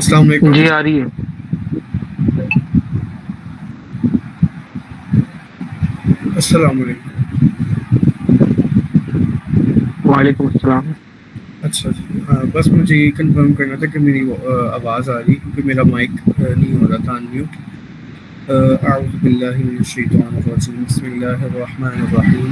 السلام علیکم. جی آ رہی ہے. السلام علیکم. وعلیکم السلام. اچھا جی، بس مجھے یہ کنفرم کرنا تھا کہ میری آواز آ رہی کیونکہ میرا مائک نہیں ہو رہا تھا انمیوٹ. اعوذ باللہ من الشیطان الرجیم، بسم اللہ الرحمن الرحیم.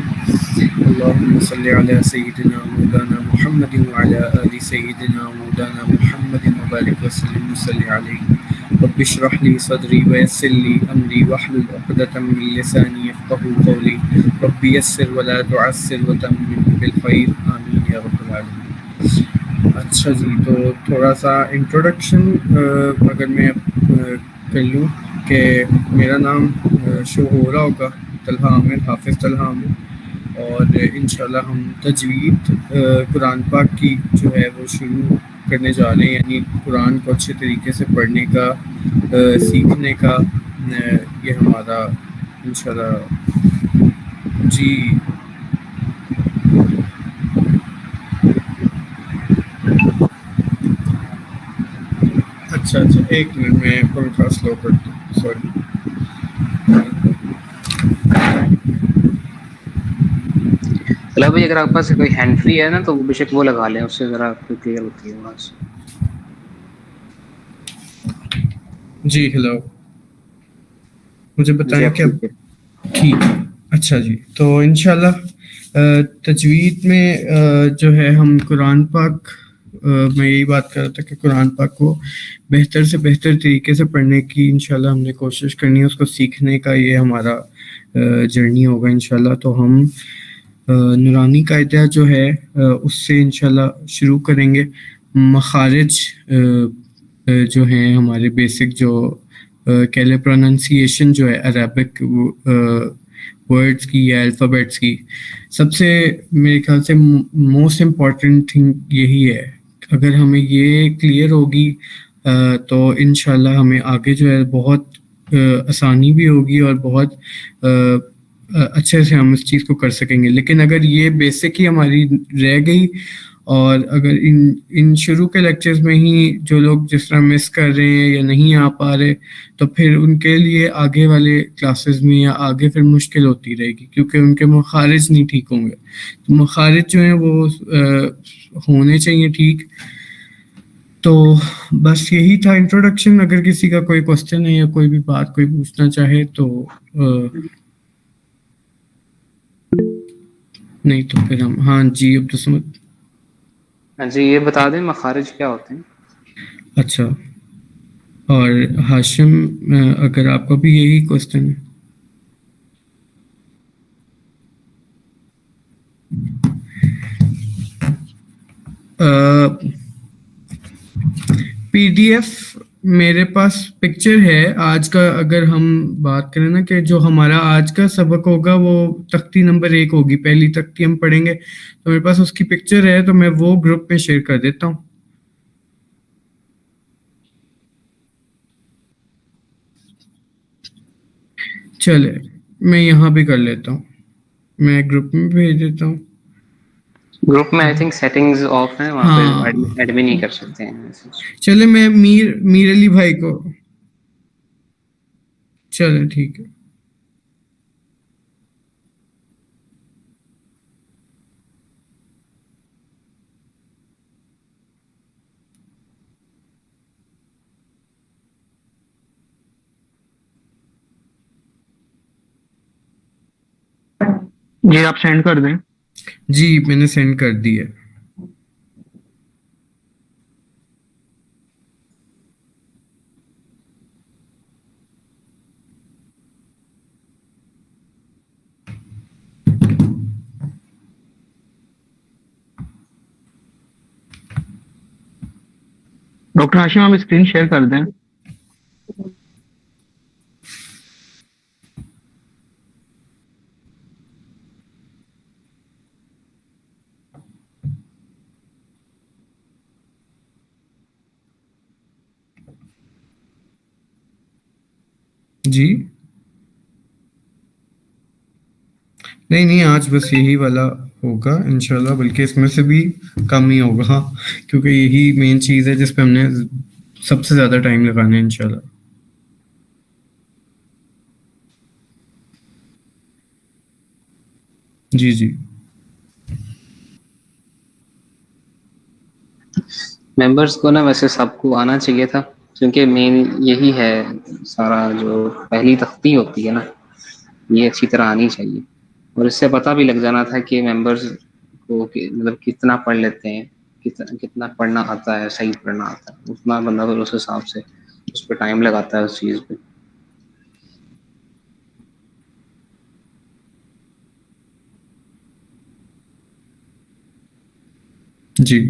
اللہم صلی علی سیدنا مولانا محمد وعلی آل سیدنا مولانا محمد وبارک وسلم وصلی علیہ. رب اشرح لی صدری ویسر لی امری واحلل عقدۃ من لسانی یفقهوا قولی. رب یسر ولا تعسر وتمم بالخیر، آمین یا رب العالمین. اچھا جی، تو تھوڑا سا انٹروڈکشن اگر میں کر لوں کہ میرا نام شو ہو رہا ہوگا، طلحہ عامر، حافظ طلحہ عامر، اور انشاءاللہ ہم تجوید قرآن پاک کی جو ہے وہ شروع کرنے جا رہے ہیں، یعنی قرآن کو اچھے طریقے سے پڑھنے کا، سیکھنے کا یہ ہمارا انشاءاللہ. جی اچھا ایک منٹ میں پنکھا سلو کر دوں، سوری. طلحہ بھائی اگر آپ کے پاس کوئی ہینڈ فری ہے نا تو بے شک وہ لگا لیں، اس سے ذرا کلیئر ہوتی ہے آواز. جی ہیلو، مجھے جی بتائیں اب کہ ٹھیک ہے. ٹھیک ہے. اچھا جی، تو انشاءاللہ تجوید میں جو ہے ہم قرآن پاک، میں یہی بات کر رہا تھا کہ قرآن پاک کو بہتر سے بہتر طریقے سے پڑھنے کی انشاءاللہ ہم نے کوشش کرنی ہے، اس کو سیکھنے کا یہ ہمارا جرنی ہوگا انشاءاللہ. تو ہم نورانی قاعدہ جو ہے اس سے انشاءاللہ شروع کریں گے. مخارج جو ہیں ہمارے بیسک، جو کہہ لیں پروننسیشن جو ہے عربک ورڈز کی یا الفابیٹس کی، سب سے میرے خیال سے موسٹ امپورٹنٹ تھنگ یہی ہے. اگر ہمیں یہ کلیئر ہوگی تو انشاءاللہ ہمیں آگے جو ہے بہت آسانی بھی ہوگی اور بہت اچھے سے ہم اس چیز کو کر سکیں گے. لیکن اگر یہ بیسک ہی ہماری رہ گئی، اور اگر ان شروع کے لیکچرز میں ہی جو لوگ جس طرح مس کر رہے ہیں یا نہیں آ پا رہے، تو پھر ان کے لیے آگے والے کلاسز میں یا آگے پھر مشکل ہوتی رہے گی، کیونکہ ان کے مخارج نہیں ٹھیک ہوں گے. تو مخارج جو ہیں وہ ہونے چاہیے ٹھیک. تو بس یہی تھا انٹروڈکشن. اگر کسی کا کوئی کوشچن ہے یا کوئی بھی بات کوئی پوچھنا چاہے تو نہیں تو پھر ہم ہاں جی عبدالصمد. جی یہ بتا دیں مخارج کیا ہوتے ہیں. اچھا، اور ہاشم اگر آپ کا بھی یہی کوشچن ہے. پی ڈی ایف میرے پاس پکچر ہے آج کا. اگر ہم بات کریں نا کہ جو ہمارا آج کا سبق ہوگا وہ تختی نمبر 1 ہوگی، پہلی تختی ہم پڑھیں گے، تو میرے پاس اس کی پکچر ہے، تو میں وہ گروپ میں شیئر کر دیتا ہوں. چلے میں یہاں بھی کر لیتا ہوں، میں گروپ میں بھیج دیتا ہوں. گروپ میں آئی تھنک سیٹنگز آف ہیں، وہاں پہ ہاں ایڈ بھی نہیں کر سکتے ہیں. چلے میں میر علی بھائی کو، چلے ٹھیک ہے. جی آپ سینڈ کر دیں. جی میں نے سینڈ کر دی ہے. ڈاکٹر ہاشم آپ اسکرین شیئر کر دیں. جی نہیں آج بس یہی والا ہوگا انشاءاللہ، بلکہ اس میں سے بھی کم ہی ہوگا، کیونکہ یہی مین چیز ہے جس پہ ہم نے سب سے زیادہ ٹائم لگانا ہے انشاءاللہ. جی جی ممبرس کو نا ویسے سب کو آنا چاہیے تھا، کیونکہ مین یہی ہے، سارا جو پہلی تختی ہوتی ہے نا یہ اچھی طرح آنی چاہیے، اور اس سے پتہ بھی لگ جانا تھا کہ ممبرس کو مطلب کتنا پڑھ لیتے ہیں، کتنا پڑھنا آتا ہے، صحیح پڑھنا آتا ہے، اتنا بندہ پھر اس حساب سے اس پہ ٹائم لگاتا ہے اس چیز پہ. جی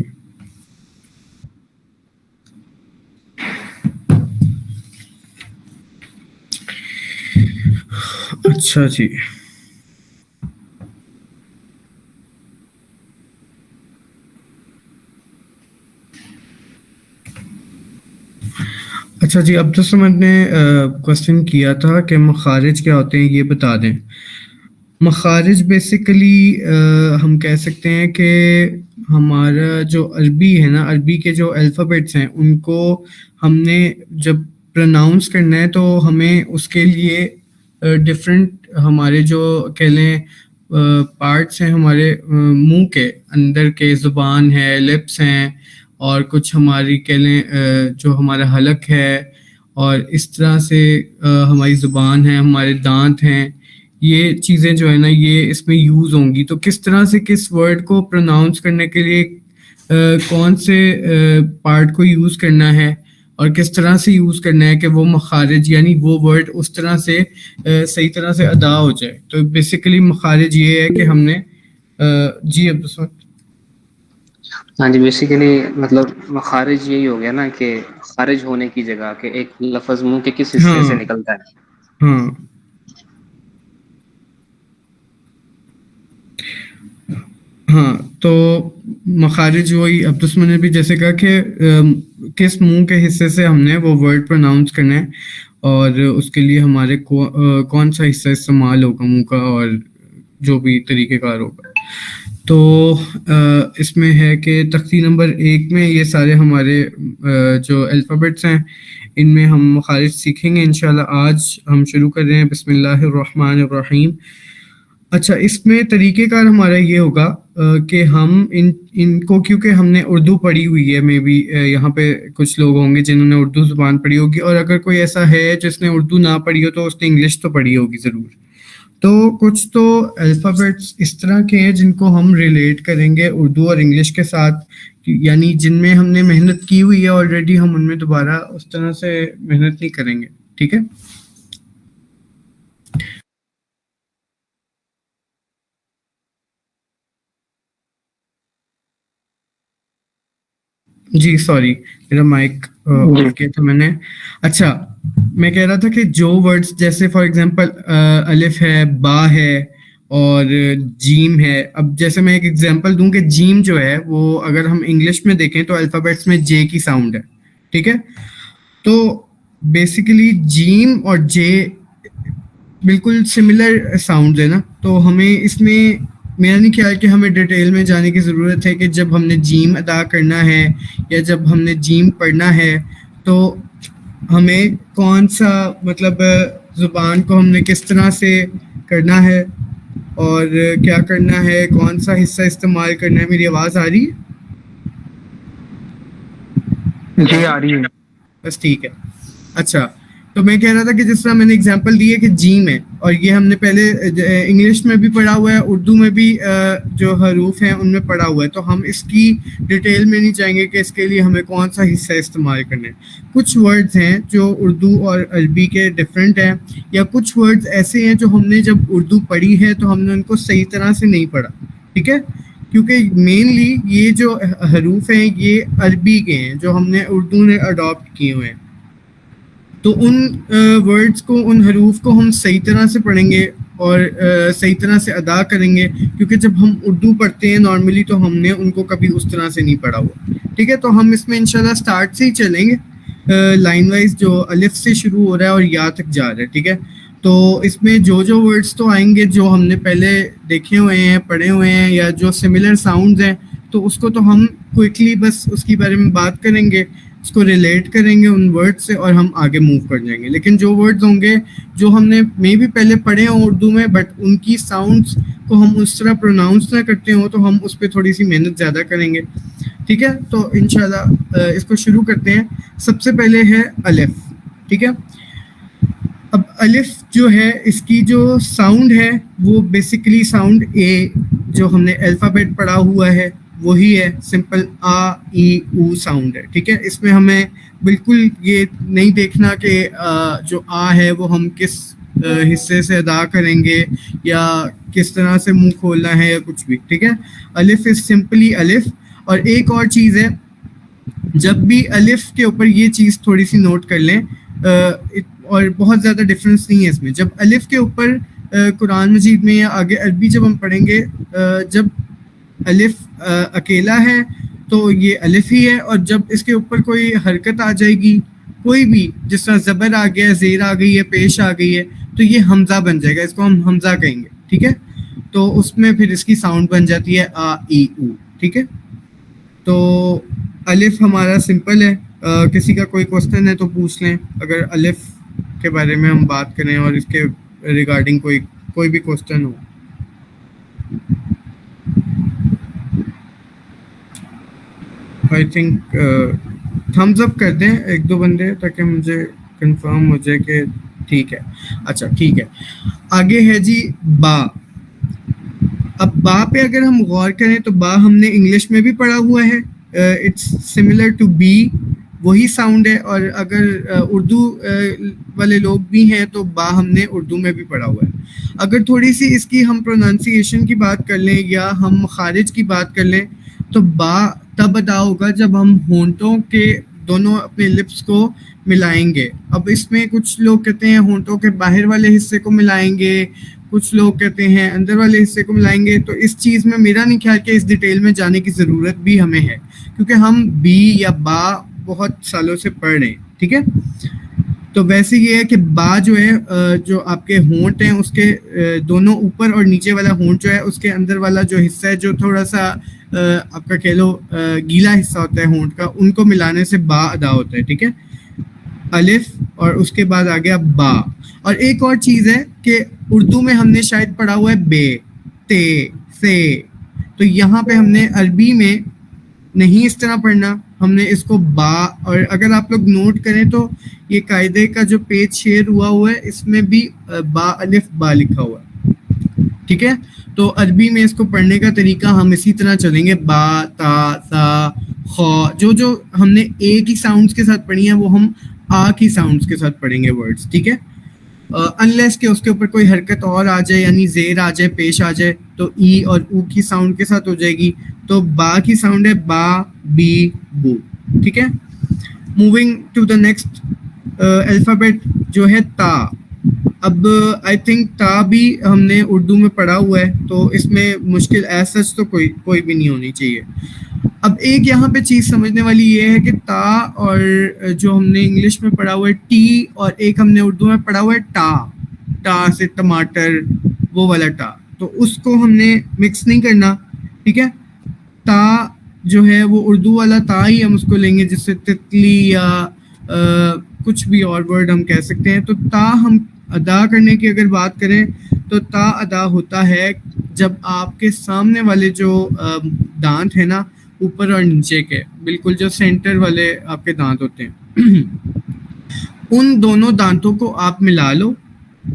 اچھا جی. اچھا جی، عبدالصمد نے کوشچن کیا تھا کہ مخارج کیا ہوتے ہیں یہ بتا دیں. مخارج بیسیکلی ہم کہہ سکتے ہیں کہ ہمارا جو عربی ہے نا، عربی کے جو الفابیٹس ہیں ان کو ہم نے جب پروناؤنس کرنا ہے تو ہمیں اس کے لیے ڈفرینٹ ہمارے جو کہہ لیں پارٹس ہیں ہمارے منہ کے اندر کے، زبان ہے، لپس ہیں، اور کچھ ہماری کہہ لیں جو ہمارا حلق ہے، اور اس طرح سے ہماری زبان ہے، ہمارے دانت ہیں، یہ چیزیں جو ہے نا یہ اس میں یوز ہوں گی. تو کس طرح سے کس ورڈ کو پروناؤنس کرنے کے لیے کون سے پارٹ کو یوز کرنا ہے اور کس طرح سے یوز کرنا ہے کہ وہ مخارج یعنی وہ ورڈ اس طرح سے صحیح طرح سے ادا ہو جائے. تو بیسیکلی مخارج یہ ہے کہ ہم نے جی عبدالصمد. ہاں جی، بیسیکلی مطلب مخارج یہی ہو گیا نا کہ خارج ہونے کی جگہ، کہ ایک لفظ منہ کے کس حصے سے ہاں نکلتا ہے. ہاں ہاں تو مخارج وہی عبدالصمد نے بھی جیسے کہا کہ کس منہ کے حصے سے ہم نے وہ ورڈ پروناؤنس کرنا ہے، اور اس کے لیے ہمارے کون سا حصہ استعمال ہوگا منہ کا، اور جو بھی طریقہ کار ہوگا. تو اس میں ہے کہ تختی نمبر 1 میں یہ سارے ہمارے جو الفابیٹس ہیں ان میں ہم مخارج سیکھیں گے انشاءاللہ. آج ہم شروع کر رہے ہیں بسم اللہ الرحمن الرحیم. اچھا، اس میں طریقہ کار ہمارا یہ ہوگا کہ ہم ان کو، کیونکہ ہم نے اردو پڑھی ہوئی ہے، میں بھی یہاں پہ کچھ لوگ ہوں گے جنہوں نے اردو زبان پڑھی ہوگی، اور اگر کوئی ایسا ہے جس نے اردو نہ پڑھی ہو تو اس نے انگلش تو پڑھی ہوگی ضرور. تو کچھ تو الفابیٹس اس طرح کے ہیں جن کو ہم ریلیٹ کریں گے اردو اور انگلش کے ساتھ، یعنی جن میں ہم نے محنت کی ہوئی ہے آلریڈی، ہم ان میں دوبارہ اس طرح سے محنت نہیں کریں گے. ٹھیک ہے. جی سوری، میرا مائک آف کیا تھا میں نے. اچھا، میں کہہ رہا تھا کہ جو ورڈز جیسے فار ایگزامپل الف ہے، با ہے اور جیم ہے. اب جیسے میں ایک ایگزامپل دوں کہ جیم جو ہے وہ اگر ہم انگلش میں دیکھیں تو الفابیٹس میں جے کی ساؤنڈ ہے. ٹھیک ہے. تو بیسیکلی جیم اور جے بالکل سملر ساؤنڈز ہے نا. تو ہمیں اس میں میرا نہیں خیال کہ ہمیں ڈیٹیل میں جانے کی ضرورت ہے کہ جب ہم نے جیم ادا کرنا ہے یا جب ہم نے جیم پڑھنا ہے تو ہمیں کون سا مطلب زبان کو ہم نے کس طرح سے کرنا ہے اور کیا کرنا ہے، کون سا حصہ استعمال کرنا ہے. میری آواز آ رہی ہے؟ جی آ رہی ہے. بس ٹھیک ہے. اچھا، تو میں کہہ رہا تھا کہ جس طرح میں نے اگزامپل دی ہے کہ جیم ہے، اور یہ ہم نے پہلے انگلش میں بھی پڑھا ہوا ہے، اردو میں بھی جو حروف ہیں ان میں پڑھا ہوا ہے، تو ہم اس کی ڈیٹیل میں نہیں جائیں گے کہ اس کے لیے ہمیں کون سا حصہ استعمال کرنا ہے. کچھ ورڈز ہیں جو اردو اور عربی کے ڈفرینٹ ہیں، یا کچھ ورڈز ایسے ہیں جو ہم نے جب اردو پڑھی ہے تو ہم نے ان کو صحیح طرح سے نہیں پڑھا. ٹھیک ہے. کیونکہ مینلی یہ جو حروف ہیں یہ عربی کے ہیں جو ہم نے اردو نے اڈاپٹ کیے ہوئے ہیں. تو ان ورڈز کو، ان حروف کو ہم صحیح طرح سے پڑھیں گے اور صحیح طرح سے ادا کریں گے، کیونکہ جب ہم اردو پڑھتے ہیں نارملی تو ہم نے ان کو کبھی اس طرح سے نہیں پڑھا ہوا. ٹھیک ہے. تو ہم اس میں انشاءاللہ سٹارٹ سے ہی چلیں گے لائن وائز، جو الف سے شروع ہو رہا ہے اور یا تک جا رہا ہے. ٹھیک ہے. تو اس میں جو ورڈز تو آئیں گے جو ہم نے پہلے دیکھے ہوئے ہیں، پڑھے ہوئے ہیں، یا جو سملر ساؤنڈز ہیں، تو اس کو تو ہم کوئکلی بس اس کے بارے میں بات کریں گے. اس کو ریلیٹ کریں گے ان ورڈ سے اور ہم آگے موو کر جائیں گے. لیکن جو ورڈز ہوں گے جو ہم نے میں بھی پہلے پڑھے ہوں اردو میں بٹ ان کی ساؤنڈس کو ہم اس طرح پروناؤنس نہ کرتے ہوں تو ہم اس پہ تھوڑی سی محنت زیادہ کریں گے. ٹھیک ہے, تو انشاءاللہ اس کو شروع کرتے ہیں. سب سے پہلے ہے الف. ٹھیک ہے, اب الف جو ہے اس کی جو ساؤنڈ ہے وہ بیسیکلی ساؤنڈ اے جو ہم نے الفابیٹ پڑھا ہوا ہے وہی ہے, سمپل آ ای او ساؤنڈ ہے. ٹھیک ہے, اس میں ہمیں بالکل یہ نہیں دیکھنا کہ جو آ ہے وہ ہم کس حصے سے ادا کریں گے یا کس طرح سے منہ کھولنا ہے یا کچھ بھی. ٹھیک ہے, الف از سمپلی الف. اور ایک اور چیز ہے, جب بھی الف کے اوپر یہ چیز تھوڑی سی نوٹ کر لیں, اور بہت زیادہ ڈفرینس نہیں ہے اس میں. جب الف کے اوپر قرآن مجید میں یا آگے عربی جب ہم پڑھیں گے, جب الف اکیلا ہے تو یہ الف ہی ہے, اور جب اس کے اوپر کوئی حرکت آ جائے گی کوئی بھی, جس طرح زبر آ گیا, زیر آ گئی ہے, پیش آ گئی ہے, تو یہ حمزہ بن جائے گا. اس کو ہم حمزہ کہیں گے. ٹھیک ہے, تو اس میں پھر اس کی ساؤنڈ بن جاتی ہے آ ای او. ٹھیک ہے, تو الف ہمارا سمپل ہے. کسی کا کوئی کوشچن ہے تو پوچھ لیں اگر الف کے بارے میں ہم بات کریں اور اس کے ریگارڈنگ کوئی بھی کوشچن ہو. آئی تھنک تھمز اپ کر دیں ایک دو بندے تاکہ مجھے کنفرم ہو جائے کہ ٹھیک ہے. اچھا ٹھیک ہے, آگے ہے جی با. اب با پہ اگر ہم غور کریں تو با ہم نے انگلش میں بھی پڑھا ہوا ہے, اٹس سملر ٹو بی, وہی ساؤنڈ ہے. اور اگر اردو والے لوگ بھی ہیں تو با ہم نے اردو میں بھی پڑھا ہوا ہے. اگر تھوڑی سی اس کی ہم پروننسیشن کی بات کر لیں یا ہم مخارج کی بات کر لیں تو با تب ادا ہوگا جب ہم ہونٹوں کے دونوں اپنے لپس کو ملائیں گے. اب اس میں کچھ لوگ کہتے ہیں ہونٹوں کے باہر والے حصے کو ملائیں گے, کچھ لوگ کہتے ہیں اندر والے حصے کو ملائیں گے. تو اس چیز میں میرا نہیں خیال کہ اس ڈیٹیل میں جانے کی ضرورت بھی ہمیں ہے, کیونکہ ہم بی یا با بہت سالوں سے پڑھ رہے ہیں. ٹھیک ہے, تو ویسے یہ ہے کہ با جو ہے جو آپ کے ہونٹ ہیں اس کے دونوں اوپر اور نیچے والا ہونٹ جو ہے اس کے اندر والا جو حصہ ہے جو تھوڑا سا آپ کا کہہ لو گیلا حصہ ہوتا ہے ہونٹ کا, ان کو ملانے سے با ادا ہوتا ہے. ٹھیک ہے, الف اور اس کے بعد آ گیا با. اور ایک اور چیز ہے کہ اردو میں ہم نے شاید پڑھا ہوا ہے بے, تے, سے, تو یہاں پہ ہم نے عربی میں نہیں اس طرح پڑھنا, ہم نے اس کو با. اور اگر آپ لوگ نوٹ کریں تو یہ قاعدے کا جو پیج شیئر ہوا ہے اس میں بھی با الف با لکھا ہوا ہے. ٹھیک ہے, تو عربی میں اس کو پڑھنے کا طریقہ ہم اسی طرح چلیں گے, با, تا, سا, خا. جو ہم نے اے کی ساؤنڈس کے ساتھ پڑھی ہیں وہ ہم آ کی ساؤنڈس کے ساتھ پڑھیں گے ورڈز. ٹھیک ہے, انلیس کہ اس کے اوپر کوئی حرکت اور آ جائے, یعنی زیر آ جائے, پیش آ جائے, تو ای اور او کی ساؤنڈ کے ساتھ ہو جائے گی. تو با کی ساؤنڈ ہے با, بی, بو. ٹھیک ہے, moving to the next alphabet جو ہے تا. اب آئی تھنک تا بھی ہم نے اردو میں پڑھا ہوا ہے تو اس میں مشکل ایز سچ تو کوئی بھی نہیں ہونی چاہیے. اب ایک یہاں پہ چیز سمجھنے والی یہ ہے کہ تا اور جو ہم نے انگلش میں پڑھا ہوا ہے ٹی, اور ایک ہم نے اردو میں پڑھا ہوا ہے ٹا, ٹا سے ٹماٹر وہ والا ٹا, تو اس کو ہم نے مکس نہیں کرنا. ٹھیک ہے, تا جو ہے وہ اردو والا تا ہی ہم اس کو لیں گے, جس سے تتلی یا کچھ بھی اور ورڈ ہم کہہ سکتے ہیں. تو تا ہم ادا کرنے کی اگر بات کریں تو تا ادا ہوتا ہے جب آپ کے سامنے والے جو دانت ہیں نا اوپر اور نیچے کے, بالکل جو سینٹر والے آپ کے دانت ہوتے ہیں, ان دونوں دانتوں کو آپ ملا لو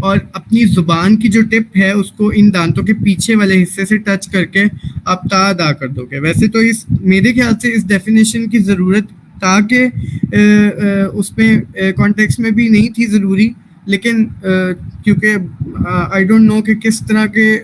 اور اپنی زبان کی جو ٹپ ہے اس کو ان دانتوں کے پیچھے والے حصے سے ٹچ کر کے آپ تا ادا کر دو گے. ویسے تو میرے خیال سے اس ڈیفینیشن کی ضرورت تاکہ اس میں کانٹیکس میں بھی نہیں تھی ضروری, لیکن کیونکہ آئی ڈونٹ نو کہ کس طرح کے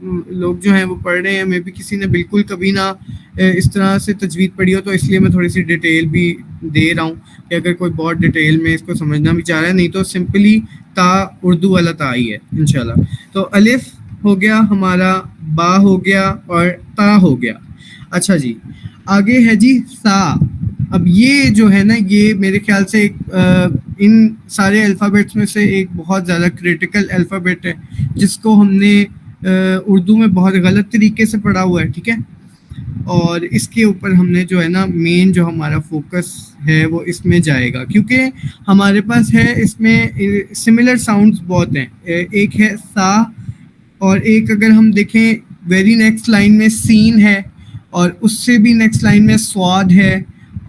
لوگ جو ہیں وہ پڑھ رہے ہیں, میں بھی کسی نے بالکل کبھی نہ اس طرح سے تجوید پڑھی ہو, تو اس لیے میں تھوڑی سی ڈیٹیل بھی دے رہا ہوں کہ اگر کوئی بہت ڈیٹیل میں اس کو سمجھنا بھی چاہ رہا ہے, نہیں تو سمپلی تا اردو والا تا ہی ہے انشاءاللہ. تو الف ہو گیا ہمارا, با ہو گیا اور تا ہو گیا. اچھا جی, آگے ہے جی سا. اب یہ جو ہے نا یہ میرے خیال سے ان سارے الفابیٹس میں سے ایک بہت زیادہ کریٹیکل الفابیٹ ہے جس کو ہم نے اردو میں بہت غلط طریقے سے پڑھا ہوا ہے. ٹھیک ہے, اور اس کے اوپر ہم نے جو ہے نا مین جو ہمارا فوکس ہے وہ اس میں جائے گا، کیونکہ ہمارے پاس ہے اس میں سملر ساؤنڈز بہت ہیں. ایک ہے سا، اور ایک اگر ہم دیکھیں ویری نیکسٹ لائن میں سین ہے، اور اس سے بھی نیکسٹ لائن میں سواد ہے.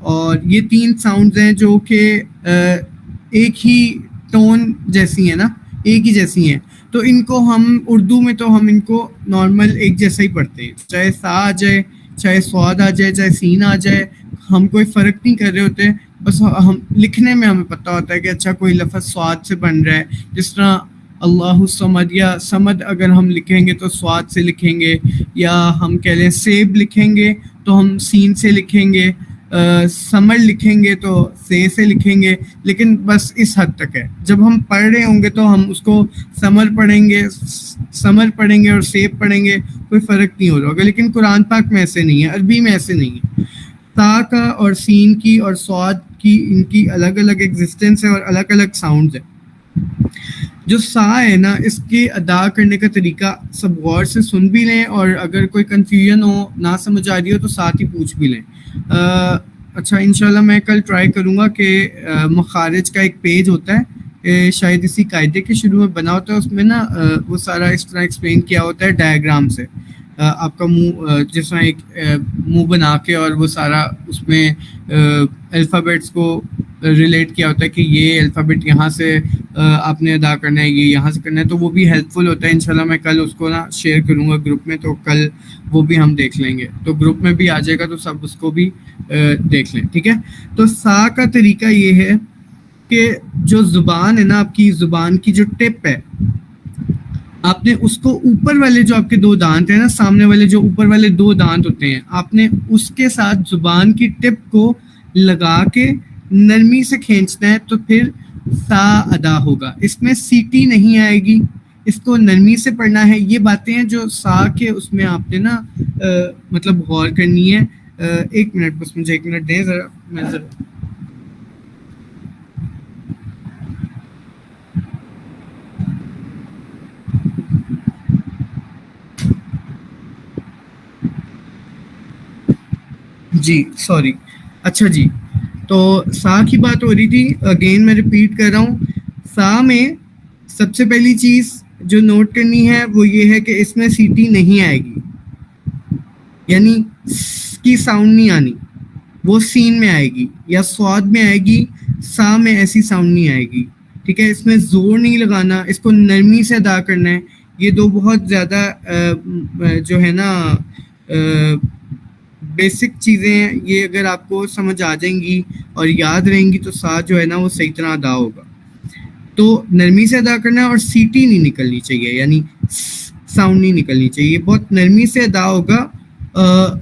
اور یہ تین ساؤنڈز ہیں جو کہ ایک ہی ٹون جیسی ہیں نا، ایک ہی جیسی ہیں. تو ان کو ہم اردو میں تو ہم ان کو نارمل ایک جیسا ہی پڑھتے ہیں، چاہے سا آ جائے، چاہے سواد آ جائے، چاہے سین آ جائے، ہم کوئی فرق نہیں کر رہے ہوتے. بس ہم لکھنے میں ہمیں پتہ ہوتا ہے کہ اچھا کوئی لفظ سواد سے بن رہا ہے. جس طرح اللہ سمد یا سمد اگر ہم لکھیں گے تو سواد سے لکھیں گے، یا ہم کہہ لیں سیب لکھیں گے تو ہم سین سے لکھیں گے، سمر لکھیں گے تو سے لکھیں گے. لیکن بس اس حد تک ہے. جب ہم پڑھ رہے ہوں گے تو ہم اس کو سمر پڑھیں گے اور سیب پڑھیں گے، کوئی فرق نہیں ہو رہا ہوگا. لیکن قرآن پاک میں ایسے نہیں ہے، عربی میں ایسے نہیں ہے. تا کا اور سین کی اور سواد کی ان کی الگ الگ ایگزسٹنس ہے اور الگ الگ ساؤنڈز ہیں. جو سا ہے نا، اس کے ادا کرنے کا طریقہ سب غور سے سن بھی لیں، اور اگر کوئی کنفیوژن ہو، نہ سمجھ آ رہی ہو تو ساتھ ہی پوچھ بھی لیں. اچھا انشاءاللہ میں کل ٹرائی کروں گا کہ مخارج کا ایک پیج ہوتا ہے، شاید اسی قاعدے کے شروع میں بنا ہوتا ہے، اس میں نا وہ سارا اس طرح ایکسپلین کیا ہوتا ہے ڈائیگرام سے. آپ کا منہ جس طرح ایک منہ بنا کے، اور وہ سارا اس میں الفابیٹس کو ریلیٹ کیا ہوتا ہے کہ یہ الفابیٹ یہاں سے آپ نے ادا کرنا ہے، یہ یہاں سے کرنا ہے. تو وہ بھی ہیلپ فل ہوتا ہے. انشاءاللہ میں کل اس کو نا شیئر کروں گا گروپ میں، تو کل وہ بھی ہم دیکھ لیں گے. تو گروپ میں بھی آ جائے گا تو سب اس کو بھی دیکھ لیں، ٹھیک ہے. تو سا کا طریقہ یہ ہے کہ جو زبان ہے نا، آپ کی زبان کی جو ٹپ ہے، آپ نے اس کو اوپر والے جو آپ کے دو دانت ہیں نا، سامنے والے جو اوپر والے دو دانت ہوتے ہیں، آپ نے اس کے ساتھ زبان کی ٹپ کو لگا کے نرمی سے کھینچنا ہے، تو پھر سا ادا ہوگا. اس میں سیٹی نہیں آئے گی، اس کو نرمی سے پڑھنا ہے. یہ باتیں ہیں جو سا کے اس میں آپ نے نا مطلب غور کرنی ہے. ایک منٹ، بس مجھے ایک منٹ دیں ذرا، میں ذرا جی سوری. اچھا جی، تو سا کی بات ہو رہی تھی. اگین میں ریپیٹ کر رہا ہوں، سا میں سب سے پہلی چیز جو نوٹ کرنی ہے وہ یہ ہے کہ اس میں سیٹی نہیں آئے گی، یعنی کی ساؤنڈ نہیں آنی. وہ سین میں آئے گی یا سواد میں آئے گی، سا میں ایسی ساؤنڈ نہیں آئے گی. ٹھیک ہے، اس میں زور نہیں لگانا، اس کو نرمی سے ادا کرنا ہے. یہ دو بہت زیادہ جو ہے نا بیسک چیزیں ہیں. یہ اگر آپ کو سمجھ آ جائیں گی اور یاد رہیں گی تو سا جو ہے نا وہ صحیح طرح ادا ہوگا. تو نرمی سے ادا کرنا ہے، اور سیٹی نہیں نکلنی چاہیے، یعنی ساؤنڈ نہیں نکلنی چاہیے. بہت نرمی سے ادا ہوگا.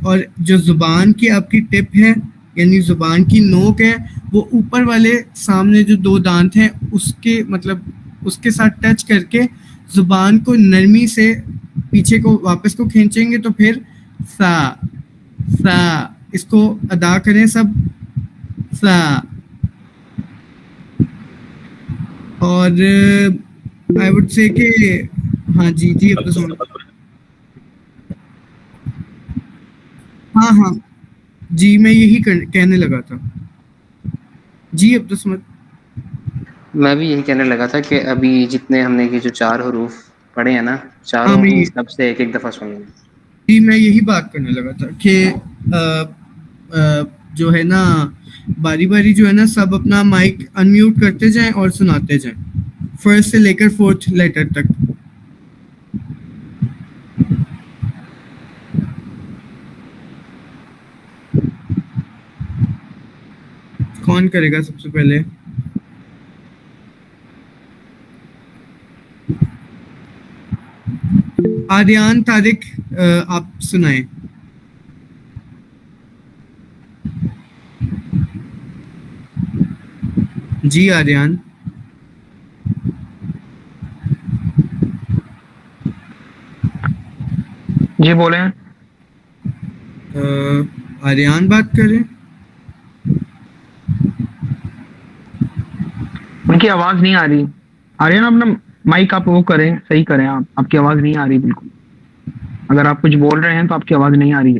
اور جو زبان کی آپ کی ٹپ ہے، یعنی زبان کی نوک ہے، وہ اوپر والے سامنے جو دو دانت ہیں اس کے مطلب اس کے ساتھ ٹچ کر کے زبان کو نرمی سے پیچھے کو واپس کو کھینچیں گے تو پھر سا سا. اس کو ادا کریں سب، سا. اور آئی وڈ سے کہ ہاں جی جی ہاں ہاں جی، میں یہی کہنے لگا تھا. جی عبدالسمد. میں بھی یہی کہنے لگا تھا کہ ابھی جتنے ہم نے یہ جو 4 حروف پڑھے ہیں نا، ہاں چاروں ہی سب سے ایک ایک دفعہ سنیں گے. جی میں یہی بات کرنے لگا تھا کہ جو ہے نا باری باری جو ہے نا سب اپنا مائک انمیوٹ کرتے جائیں اور سناتے جائیں، فرسٹ سے لے کر فورتھ لیٹر تک. کون کرے گا سب سے پہلے؟ آریان طارق، آپ سنائیں. جی آریان. جی بولیں. آریان بات کر رہے ہیں. ان کی آواز نہیں آ رہی. آریان اپنا مائک آپ وہ کریں، صحیح کریں. آپ کی آواز نہیں آ رہی بالکل. اگر آپ کچھ بول رہے ہیں تو آپ کی آواز نہیں آ رہی ہے.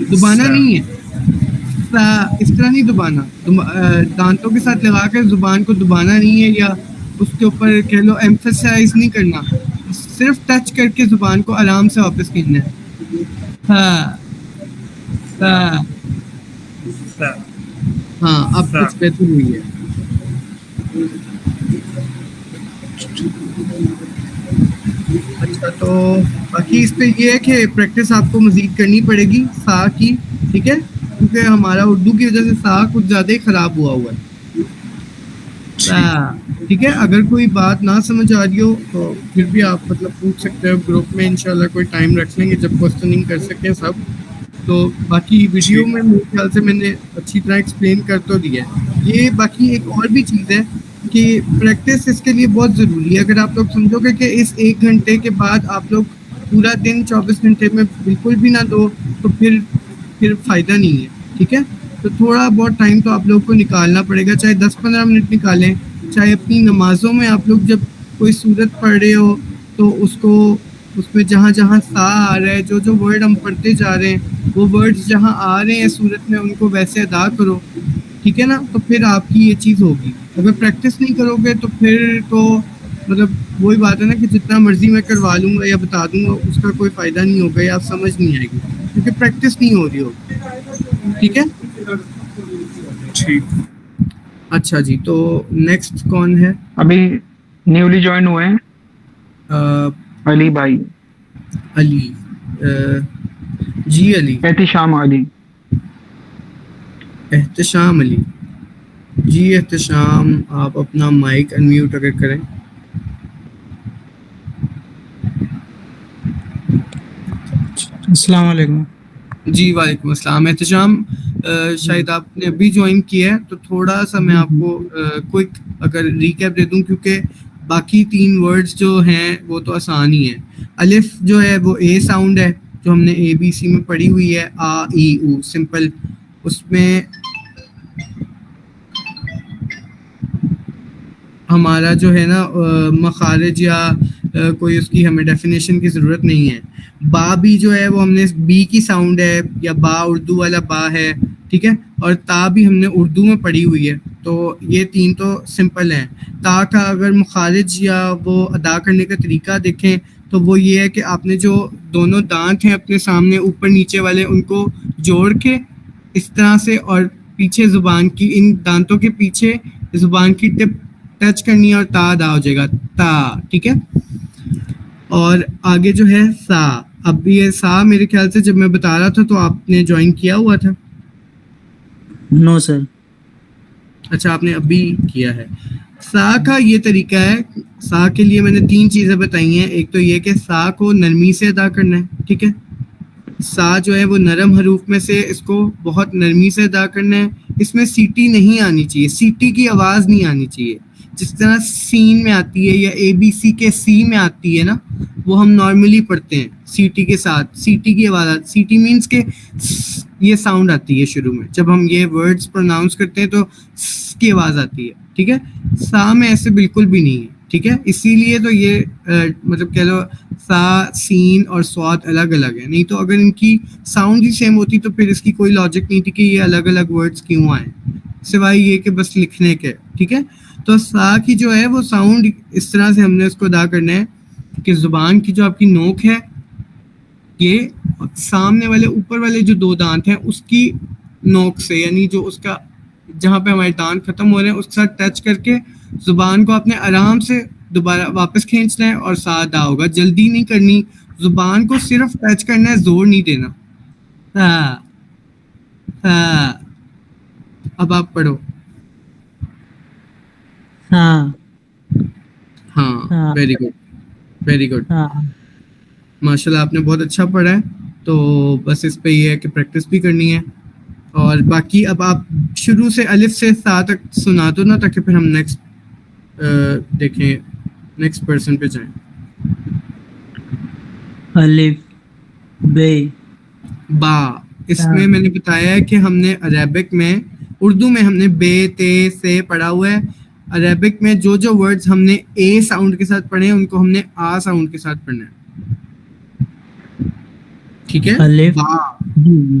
دبانا نہیں ہے، اس طرح نہیں دبانا، دانتوں کے ساتھ لگا کر زبان کو دبانا نہیں ہے، یا اس کے اوپر کہہ لو ایمفسائز نہیں کرنا، صرف ٹچ کر کے زبان کو آرام سے واپس کھینچنا ہے. ہاں اب کچھ بہتر ہوئی ہے. اچھا تو باقی اس پہ یہ ہے کہ پریکٹس آپ کو مزید کرنی پڑے گی سا کی، ٹھیک ہے، کیونکہ ہمارا اردو کی وجہ سے سا کچھ زیادہ ہی خراب ہوا ہے. ٹھیک ہے، اگر کوئی بات نہ سمجھ آ رہی ہو تو پھر بھی آپ مطلب پوچھ سکتے ہو گروپ میں، انشاءاللہ کوئی ٹائم رکھ لیں گے جب کوسچننگ کر سکیں سب. تو باقی ویڈیو میں میرے خیال سے میں نے اچھی طرح ایکسپلین کر تو دیا ہے. یہ باقی ایک اور بھی چیز ہے کہ پریکٹس اس کے لیے بہت ضروری ہے. اگر آپ لوگ سمجھو گے کہ اس 1 گھنٹے کے بعد آپ لوگ پورا دن 24 گھنٹے میں بالکل بھی نہ دو تو پھر فائدہ نہیں ہے. ٹھیک ہے، تو تھوڑا بہت ٹائم تو آپ لوگ کو نکالنا پڑے گا، چاہے 10-15 منٹ نکالیں، چاہے اپنی نمازوں میں آپ لوگ جب کوئی سورت پڑھ رہے ہو تو اس میں جہاں جہاں سا آ رہا ہے، جو ورڈ ہم پڑھتے جا رہے ہیں وہ ورڈز جہاں آ رہے ہیں سورت میں ان کو ویسے ادا کرو. ٹھیک ہے نا، تو پھر آپ کی یہ چیز ہوگی. اگر پریکٹس نہیں کرو گے تو پھر تو مطلب وہی بات ہے نا کہ جتنا مرضی میں کروا لوں گا یا بتا دوں گا اس کا کوئی فائدہ نہیں ہوگا یا آپ سمجھ نہیں آئے گی کیونکہ پریکٹس نہیں ہو رہی ہوگی. ٹھیک ہے، ٹھیک. اچھا جی، تو نیکسٹ کون ہے؟ ابھی نیولی جوائن ہوئے ہیں علی بھائی، علی. جی علی، احتشام علی. احتشام علی. جی احتشام، آپ اپنا مائک انمیوٹ اگر کریں. السلام علیکم. جی وعلیکم السلام. احتشام شاید آپ نے ابھی جوائن کیا ہے تو تھوڑا سا میں آپ کو کوئک اگر ریکیپ دے دوں، کیونکہ باقی 3 ورڈز جو ہیں وہ تو آسان ہی ہیں. الف جو ہے وہ اے ساؤنڈ ہے جو ہم نے ABC میں پڑھی ہوئی ہے، آ ای او سمپل. اس میں ہمارا جو ہے نا مخارج یا کوئی اس کی ہمیں ڈیفینیشن کی ضرورت نہیں ہے. با بھی جو ہے وہ ہم نے بی کی ساؤنڈ ہے، یا با اردو والا با ہے. ٹھیک ہے، اور تا بھی ہم نے اردو میں پڑھی ہوئی ہے. تو یہ 3 تو سمپل ہیں. تا کا اگر مخارج یا وہ ادا کرنے کا طریقہ دیکھیں تو وہ یہ ہے کہ آپ نے جو دونوں دانت ہیں اپنے سامنے اوپر نیچے والے ان کو جوڑ کے اس طرح سے، اور پیچھے زبان کی ان دانتوں کے پیچھے زبان کی ٹپ ٹچ کرنی ہے اور تا ادا ہو جائے گا، تا. ٹھیک ہے، اور آگے جو ہے سا. اب یہ سا میرے خیال سے جب میں بتا رہا تھا تو آپ نے جوائن کیا ہوا تھا؟ نو سر. اچھا، آپ نے ابھی کیا ہے. سا کا یہ طریقہ ہے، سا کے لیے میں نے 3 چیزیں بتائی ہیں. ایک تو یہ کہ سا کو نرمی سے ادا کرنا ہے. ٹھیک ہے، سا جو ہے وہ نرم حروف میں سے اس کو بہت نرمی سے ادا کرنا ہے. اس میں سیٹی نہیں آنی چاہیے، سیٹی کی آواز نہیں آنی چاہیے. جس طرح سین میں آتی ہے یا ABC کے سی میں آتی ہے نا، وہ ہم نارملی پڑھتے ہیں سیٹی کے ساتھ. سیٹی کی آواز آتی، سیٹی مینس کہ یہ ساؤنڈ آتی ہے شروع میں جب ہم یہ ورڈز پروناؤنس کرتے ہیں تو کی آواز آتی ہے. ٹھیک ہے، سا میں ایسے بالکل بھی نہیں ہے. ٹھیک ہے، اسی لیے تو یہ مطلب کہہ لو سا سین اور سواد الگ الگ ہے. نہیں تو اگر ان کی ساؤنڈ ہی سیم ہوتی تو پھر اس کی کوئی لاجک نہیں تھی کہ یہ الگ الگ ورڈز کیوں آئیں، سوائے یہ کہ بس لکھنے کے. ٹھیک ہے، تو سا کی جو ہے وہ ساؤنڈ اس طرح سے ہم نے اس کو ادا کرنا ہے کہ زبان کی جو آپ کی نوک ہے یہ سامنے والے اوپر والے جو 2 دانت ہیں اس کی نوک سے، یعنی جو اس کا جہاں پہ ہمارے دانت ختم ہو رہے ہیں اس کے ساتھ ٹچ کر کے زبان کو اپنے آرام سے دوبارہ واپس کھینچنا ہے اور سا ادا ہوگا. جلدی نہیں کرنی، زبان کو صرف ٹچ کرنا ہے، زور نہیں دینا. اب آپ پڑھو. ہاں ہاں، ویری گڈ ویری گڈ، ہاں. ماشاء اللہ آپ نے بہت اچھا پڑھا ہے. تو بس اس پہ یہ ہے کہ پریکٹس بھی کرنی ہے. اور باقی اب آپ شروع سے الف سے تا تک سنا دو نا، تاکہ پھر ہم نیکسٹ دیکھیں، نیکسٹ پرسن پہ جائیں. الف بے با. اس میں میں نے بتایا ہے کہ ہم نے عربک میں، اردو میں ہم نے بے تے سے پڑھا ہوا ہے. عربک میں جو ورڈز ہم نے اے ساؤنڈ کے ساتھ پڑھے ہیں ان کو ہم نے آ ساؤنڈ کے ساتھ پڑھنا ہے. ٹھیک ہے، الف با. جی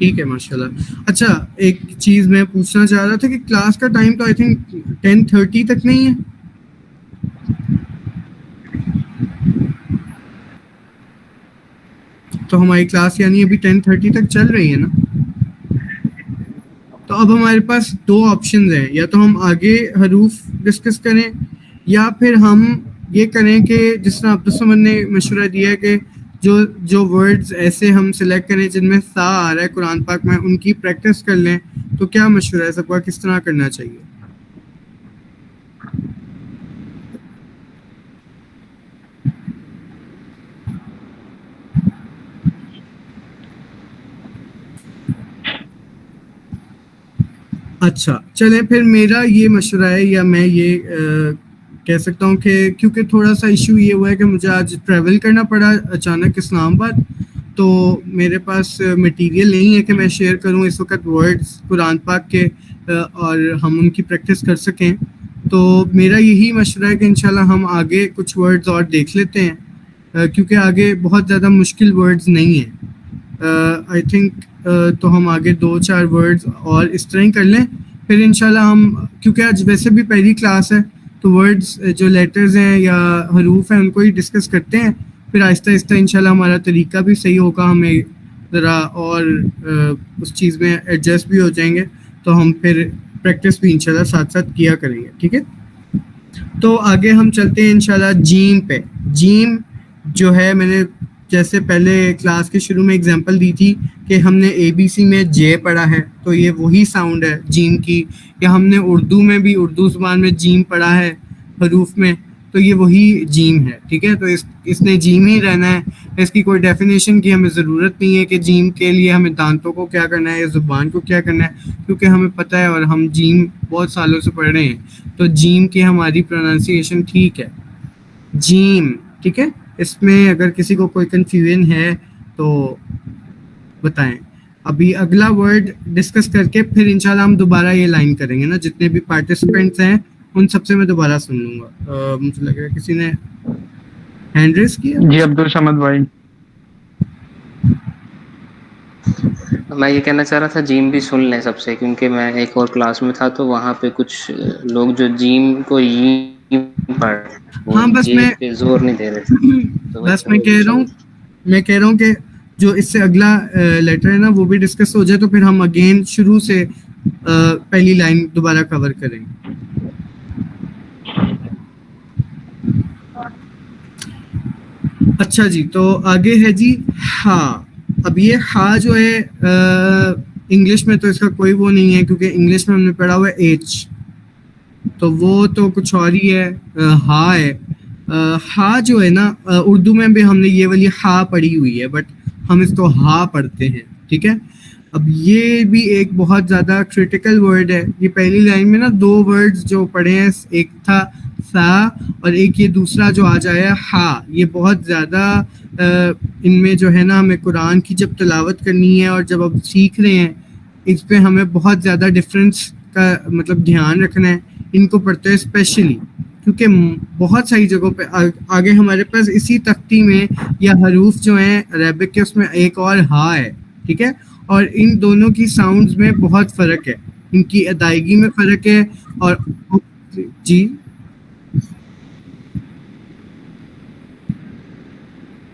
ٹھیک ہے ماشاء اللہ. اچھا ایک چیز میں پوچھنا چاہ رہا تھا کہ کلاس کا ٹائم تو آئی تھنک 10:30 تک نہیں ہے. تو ہماری کلاس یعنی ابھی 10:30 تک چل رہی ہے نا. تو اب ہمارے پاس دو آپشنز ہیں, یا تو ہم آگے حروف ڈسکس کریں یا پھر ہم یہ کریں کہ جس طرح عبدالصمد نے مشورہ دیا ہے کہ جو ورڈز ایسے ہم سلیکٹ کریں جن میں سا آ رہا ہے قرآن پاک میں, ان کی پریکٹس کر لیں. تو کیا مشورہ ہے سب کا, کس طرح کرنا چاہیے؟ اچھا چلیں پھر میرا یہ مشورہ ہے, یا میں یہ کہہ سکتا ہوں کہ کیونکہ تھوڑا سا ایشو یہ ہوا ہے کہ مجھے آج ٹریول کرنا پڑا اچانک اسلام آباد, تو میرے پاس مٹیریل نہیں ہے کہ میں شیئر کروں اس وقت ورڈز قرآن پاک کے اور ہم ان کی پریکٹس کر سکیں. تو میرا یہی مشورہ ہے کہ انشاءاللہ ہم آگے کچھ ورڈز اور دیکھ لیتے ہیں, کیونکہ آگے بہت زیادہ مشکل ورڈز نہیں ہیں آئی تھنک. تو ہم آگے 2-4 ورڈز اور اس طرح ہی کر لیں. پھر انشاءاللہ ہم, کیونکہ آج ویسے بھی پہلی کلاس ہے, تو ورڈز جو لیٹرز ہیں یا حروف ہیں ان کو ہی ڈسکس کرتے ہیں. پھر آہستہ آہستہ انشاءاللہ ہمارا طریقہ بھی صحیح ہوگا, ہمیں ذرا اور اس چیز میں ایڈجسٹ بھی ہو جائیں گے, تو ہم پھر پریکٹس بھی انشاءاللہ ساتھ ساتھ کیا کریں گے. ٹھیک ہے, تو آگے ہم چلتے ہیں انشاءاللہ جیم پہ. جیم جو ہے میں نے جیسے پہلے کلاس کے شروع میں اگزامپل دی تھی کہ ہم نے ABC میں جے پڑھا ہے, تو یہ وہی ساؤنڈ ہے جیم کی. یا ہم نے اردو میں بھی اردو زبان میں جیم پڑھا ہے حروف میں, تو یہ وہی جیم ہے. ٹھیک ہے, تو اس نے جیم ہی رہنا ہے. اس کی کوئی ڈیفینیشن کی ہمیں ضرورت نہیں ہے کہ جیم کے لیے ہمیں دانتوں کو کیا کرنا ہے یا زبان کو کیا کرنا ہے, کیونکہ ہمیں پتہ ہے اور ہم جیم بہت سالوں سے پڑھ رہے ہیں. تو جیم کی ہماری پروننسیشن ٹھیک ہے, جیم. ٹھیک ہے, اس میں اگر کسی کو کوئی کنفیوژن ہے تو بتائیں. ابھی اگلا ورڈ ڈسکس کر کے پھر انشاءاللہ ہم دوبارہ یہ لائن کریں گے نا. جتنے بھی پارٹیسپینٹس ہیں ان سب سے میں دوبارہ سن لوں گا. مجھے لگ رہا ہے کسی نے ہینڈ ریز کیا. جی عبدالصمد بھائی. میں یہ کہنا چاہ رہا تھا جیم بھی سن لیں سب سے, کیونکہ میں ایک اور کلاس میں تھا تو وہاں پہ کچھ لوگ جو جیم کو پڑھ, ہاں بس میں پہ زور نہیں دے رہے تھے. بس میں کہہ رہا ہوں کہ جو اس سے اگلا لیٹر ہے نا وہ بھی ڈسکس ہو جائے, تو پھر ہم اگین شروع سے پہلی لائن دوبارہ کور کریں گے. اچھا جی, تو آگے ہے جی ہاں. اب یہ ہا جو ہے انگلش میں تو اس کا کوئی وہ نہیں ہے, کیونکہ انگلش میں ہم نے پڑھا ہوا ہے ایچ, تو وہ تو کچھ اور ہی ہے. ہا ہے, ہا جو ہے نا اردو میں بھی ہم نے یہ والی ہا پڑھی ہوئی ہے, بٹ ہم اس کو ہا پڑھتے ہیں. ٹھیک ہے, اب یہ بھی ایک بہت زیادہ کریٹیکل ورڈ ہے. یہ پہلی لائن میں نا 2 ورڈز جو پڑھے ہیں, ایک تھا سا اور ایک یہ دوسرا جو آ جایا ہا. یہ بہت زیادہ ان میں جو ہے نا ہمیں قرآن کی جب تلاوت کرنی ہے اور جب اب سیکھ رہے ہیں اس پہ ہمیں بہت زیادہ ڈفرینس کا مطلب دھیان رکھنا ہے ان کو پڑھتے ہیں اسپیشلی, کیونکہ بہت ساری جگہوں پہ آگے ہمارے پاس اسی تختی میں یا حروف جو ہیں عربک کے اس میں ایک اور ہا ہے. ٹھیک ہے, اور ان دونوں کی ساؤنڈز میں بہت فرق ہے, ان کی ادائیگی میں فرق ہے. اور جی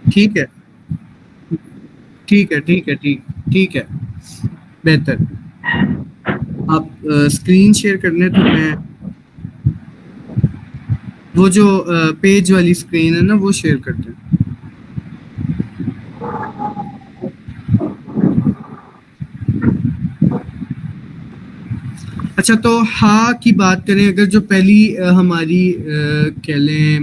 ٹھیک ہے ٹھیک ہے ٹھیک ہے ٹھیک ہے بہتر. آپ اسکرین شیئر کرنے تو میں وہ جو پیج والی اسکرین ہے نا وہ شیئر کرتے ہیں. اچھا, تو ہا کی بات کریں, اگر جو پہلی ہماری کہہ لیں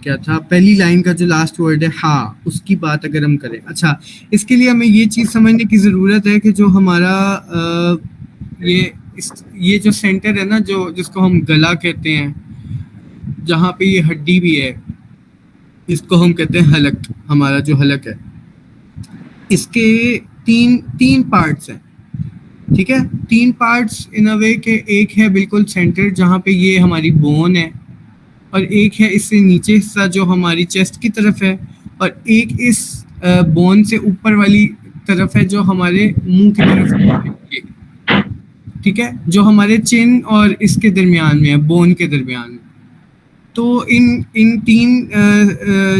کیا تھا پہلی لائن کا جو لاسٹ ورڈ ہے ہا, اس کی بات اگر ہم کریں. اچھا, اس کے لیے ہمیں یہ چیز سمجھنے کی ضرورت ہے کہ جو ہمارا یہ جو سینٹر ہے نا جس کو ہم گلا کہتے ہیں, جہاں پہ یہ ہڈی بھی ہے, اس کو ہم کہتے ہیں حلق. ہمارا جو حلق ہے اس کے تین پارٹس ہیں. ٹھیک ہے, 3 پارٹس ان اے وے کہ ایک ہے بالکل سینٹر جہاں پہ یہ ہماری بون ہے, اور ایک ہے اس سے نیچے حصہ جو ہماری چیسٹ کی طرف ہے, اور ایک اس بون سے اوپر والی طرف ہے جو ہمارے منہ کی طرف ہے، ٹھیک ہے، جو ہمارے چن اور اس کے درمیان میں ہے، بون کے درمیان میں. تو ان تین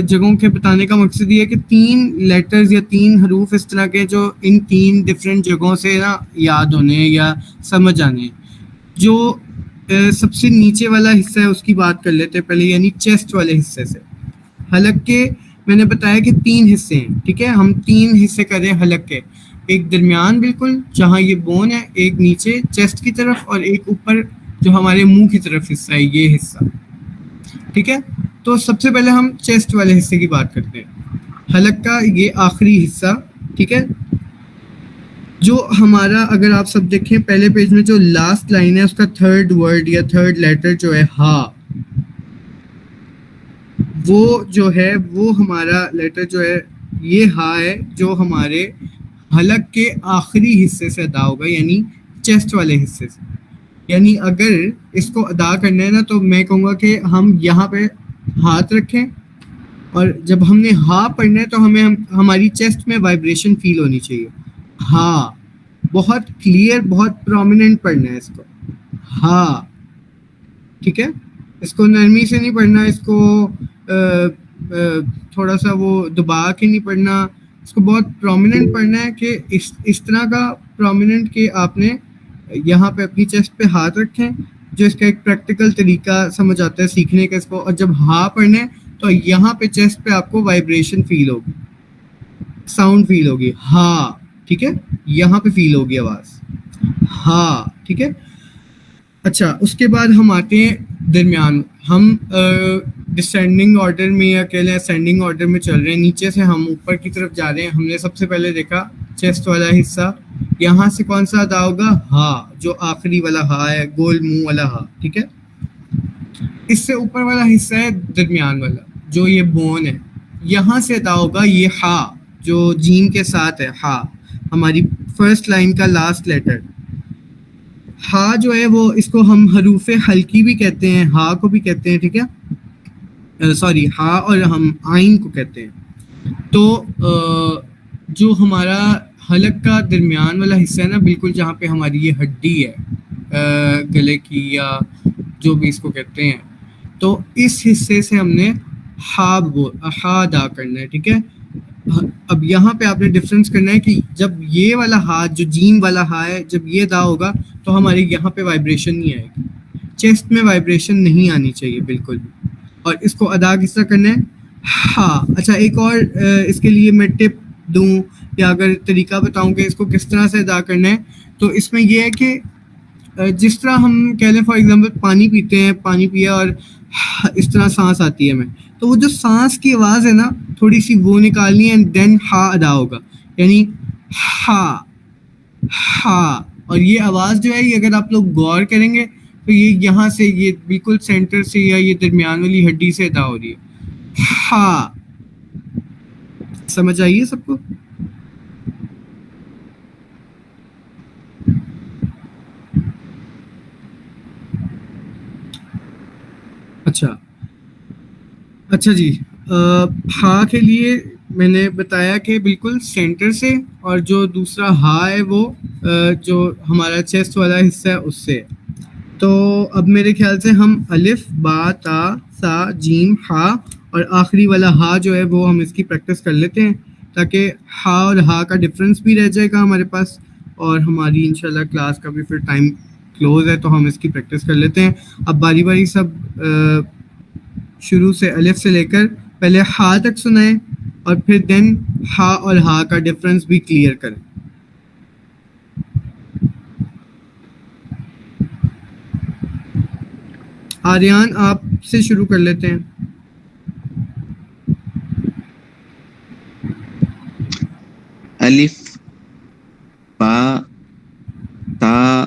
جگہوں کے بتانے کا مقصد یہ ہے کہ 3 لیٹرز یا 3 حروف اس طرح کے جو ان 3 ڈفرینٹ جگہوں سے نا یاد ہونے ہیں یا سمجھ آنے ہیں. جو سب سے نیچے والا حصہ ہے اس کی بات کر لیتے ہیں پہلے، یعنی چیسٹ والے حصے سے. حلق کے میں نے بتایا کہ 3 حصے ہیں، ٹھیک ہے، ہم 3 حصے کر رہے ہیں حلق کے. ایک درمیان بالکل جہاں یہ بون ہے، ایک نیچے چیسٹ کی طرف، اور ایک اوپر جو ہمارے منہ کی طرف حصہ ہے، یہ حصہ، ٹھیک ہے. تو سب سے پہلے ہم چیسٹ والے حصے کی بات کرتے ہیں، حلق کا یہ آخری حصہ، ٹھیک ہے. جو ہمارا اگر آپ سب دیکھیں پہلے پیج میں جو لاسٹ لائن ہے اس کا 3rd ورڈ یا 3rd لیٹر جو ہے ہا، وہ جو ہے وہ ہمارا لیٹر جو ہے یہ ہا ہے جو ہمارے حلق کے آخری حصے سے ادا ہوگا، یعنی چیسٹ والے حصے سے. یعنی اگر اس کو ادا کرنا ہے نا تو میں کہوں گا کہ ہم یہاں پہ ہاتھ رکھیں، اور جب ہم نے ہا پڑھنا ہے تو ہمیں ہماری چیسٹ میں وائبریشن فیل ہونی چاہیے. ہا بہت کلیئر، بہت پرومیننٹ پڑھنا ہے اس کو، ہا، ٹھیک ہے. اس کو نرمی سے نہیں پڑھنا، اس کو تھوڑا سا وہ دبا کے نہیں پڑھنا، اس کو بہت پرومیننٹ پڑھنا ہے کہ اس طرح کا پرومیننٹ کہ آپ نے یہاں پہ اپنی چیسٹ پہ ہاتھ رکھیں، جو اس کا ایک پریکٹیکل طریقہ سمجھ آتا ہے سیکھنے کا اس کو. اور جب ہا پڑھنا ہے تو یہاں پہ چیسٹ پہ آپ کو وائبریشن فیل ہوگی، ساؤنڈ فیل ہوگی، ہا، ٹھیک ہے، یہاں پہ فیل ہوگی آواز، ہا، ٹھیک ہے. اچھا، اس کے بعد ہم آتے ہیں درمیان. ہم ڈسینڈنگ آرڈر میں یا کہہ لیں اسینڈنگ آرڈر میں چل رہے ہیں، نیچے سے ہم اوپر کی طرف جا رہے ہیں. ہم نے سب سے پہلے دیکھا چیسٹ والا حصہ، یہاں سے کون سا ادا ہوگا؟ ہا، جو آخری والا ہا ہے، گول منہ والا ہا، ٹھیک ہے. اس سے اوپر والا حصہ ہے درمیان والا جو یہ بون ہے، یہاں سے ادا ہوگا یہ ہا جو جیم کے ساتھ ہے، ہا، ہماری فرسٹ لائن کا لاسٹ لیٹر. ہا جو ہے وہ اس کو ہم حروف حلقی بھی کہتے ہیں، ہا کو بھی کہتے ہیں، ٹھیک ہے، سوری، ہا اور ہم آئین کو کہتے ہیں. تو جو ہمارا حلق کا درمیان والا حصہ ہے نا، بالکل جہاں پہ ہماری یہ ہڈی ہے گلے کی یا جو بھی اس کو کہتے ہیں، تو اس حصے سے ہم نے ہا ادا کرنا ہے، ٹھیک ہے. اب یہاں پہ آپ نے ڈفرینس کرنا ہے کہ جب یہ والا ہاتھ جو جیم والا ہا ہے جب یہ ادا ہوگا تو ہمارے یہاں پہ وائبریشن نہیں آئے گی، چیسٹ میں وائبریشن نہیں آنی چاہیے بالکل بھی. اور اس کو ادا کس طرح کرنا ہے؟ ہاں. اچھا، ایک اور اس کے لیے میں ٹپ دوں یا اگر طریقہ بتاؤں کہ اس کو کس طرح سے ادا کرنا ہے، تو اس میں یہ ہے کہ جس طرح ہم کہہ لیں فار ایگزامپل پانی پیتے ہیں، پانی پیا اور اس طرح سانس آتی ہے ہمیں، تو وہ جو سانس کی آواز ہے نا تھوڑی سی وہ نکالنی ہے، اینڈ دین ہا ادا ہوگا، یعنی ہا، ہا. اور یہ آواز جو ہے یہ اگر آپ لوگ غور کریں گے تو یہ یہاں سے یہ بالکل سینٹر سے یا یہ درمیان والی ہڈی سے ادا ہو رہی ہے، ہا. سمجھ آئیے سب کو؟ اچھا جی، ہا کے لیے میں نے بتایا کہ بالکل سینٹر سے، اور جو دوسرا ہا ہے وہ جو ہمارا چیسٹ والا حصہ ہے اس سے. تو اب میرے خیال سے ہم الف، با، تا، سا، جیم، ہا اور آخری والا ہا جو ہے وہ ہم اس کی پریکٹس کر لیتے ہیں تاکہ ہا اور ہا کا ڈفرینس بھی رہ جائے گا ہمارے پاس، اور ہماری انشاءاللہ کلاس کا بھی پھر ٹائم کلوز ہے تو ہم اس کی پریکٹس کر لیتے ہیں. اب باری باری سب شروع سے الف سے لے کر پہلے ہا تک سنائیں اور پھر دین ہا اور ہا کا ڈفرینس بھی کلیئر کریں. آریان آپ سے شروع کر لیتے ہیں. الف، با، تا،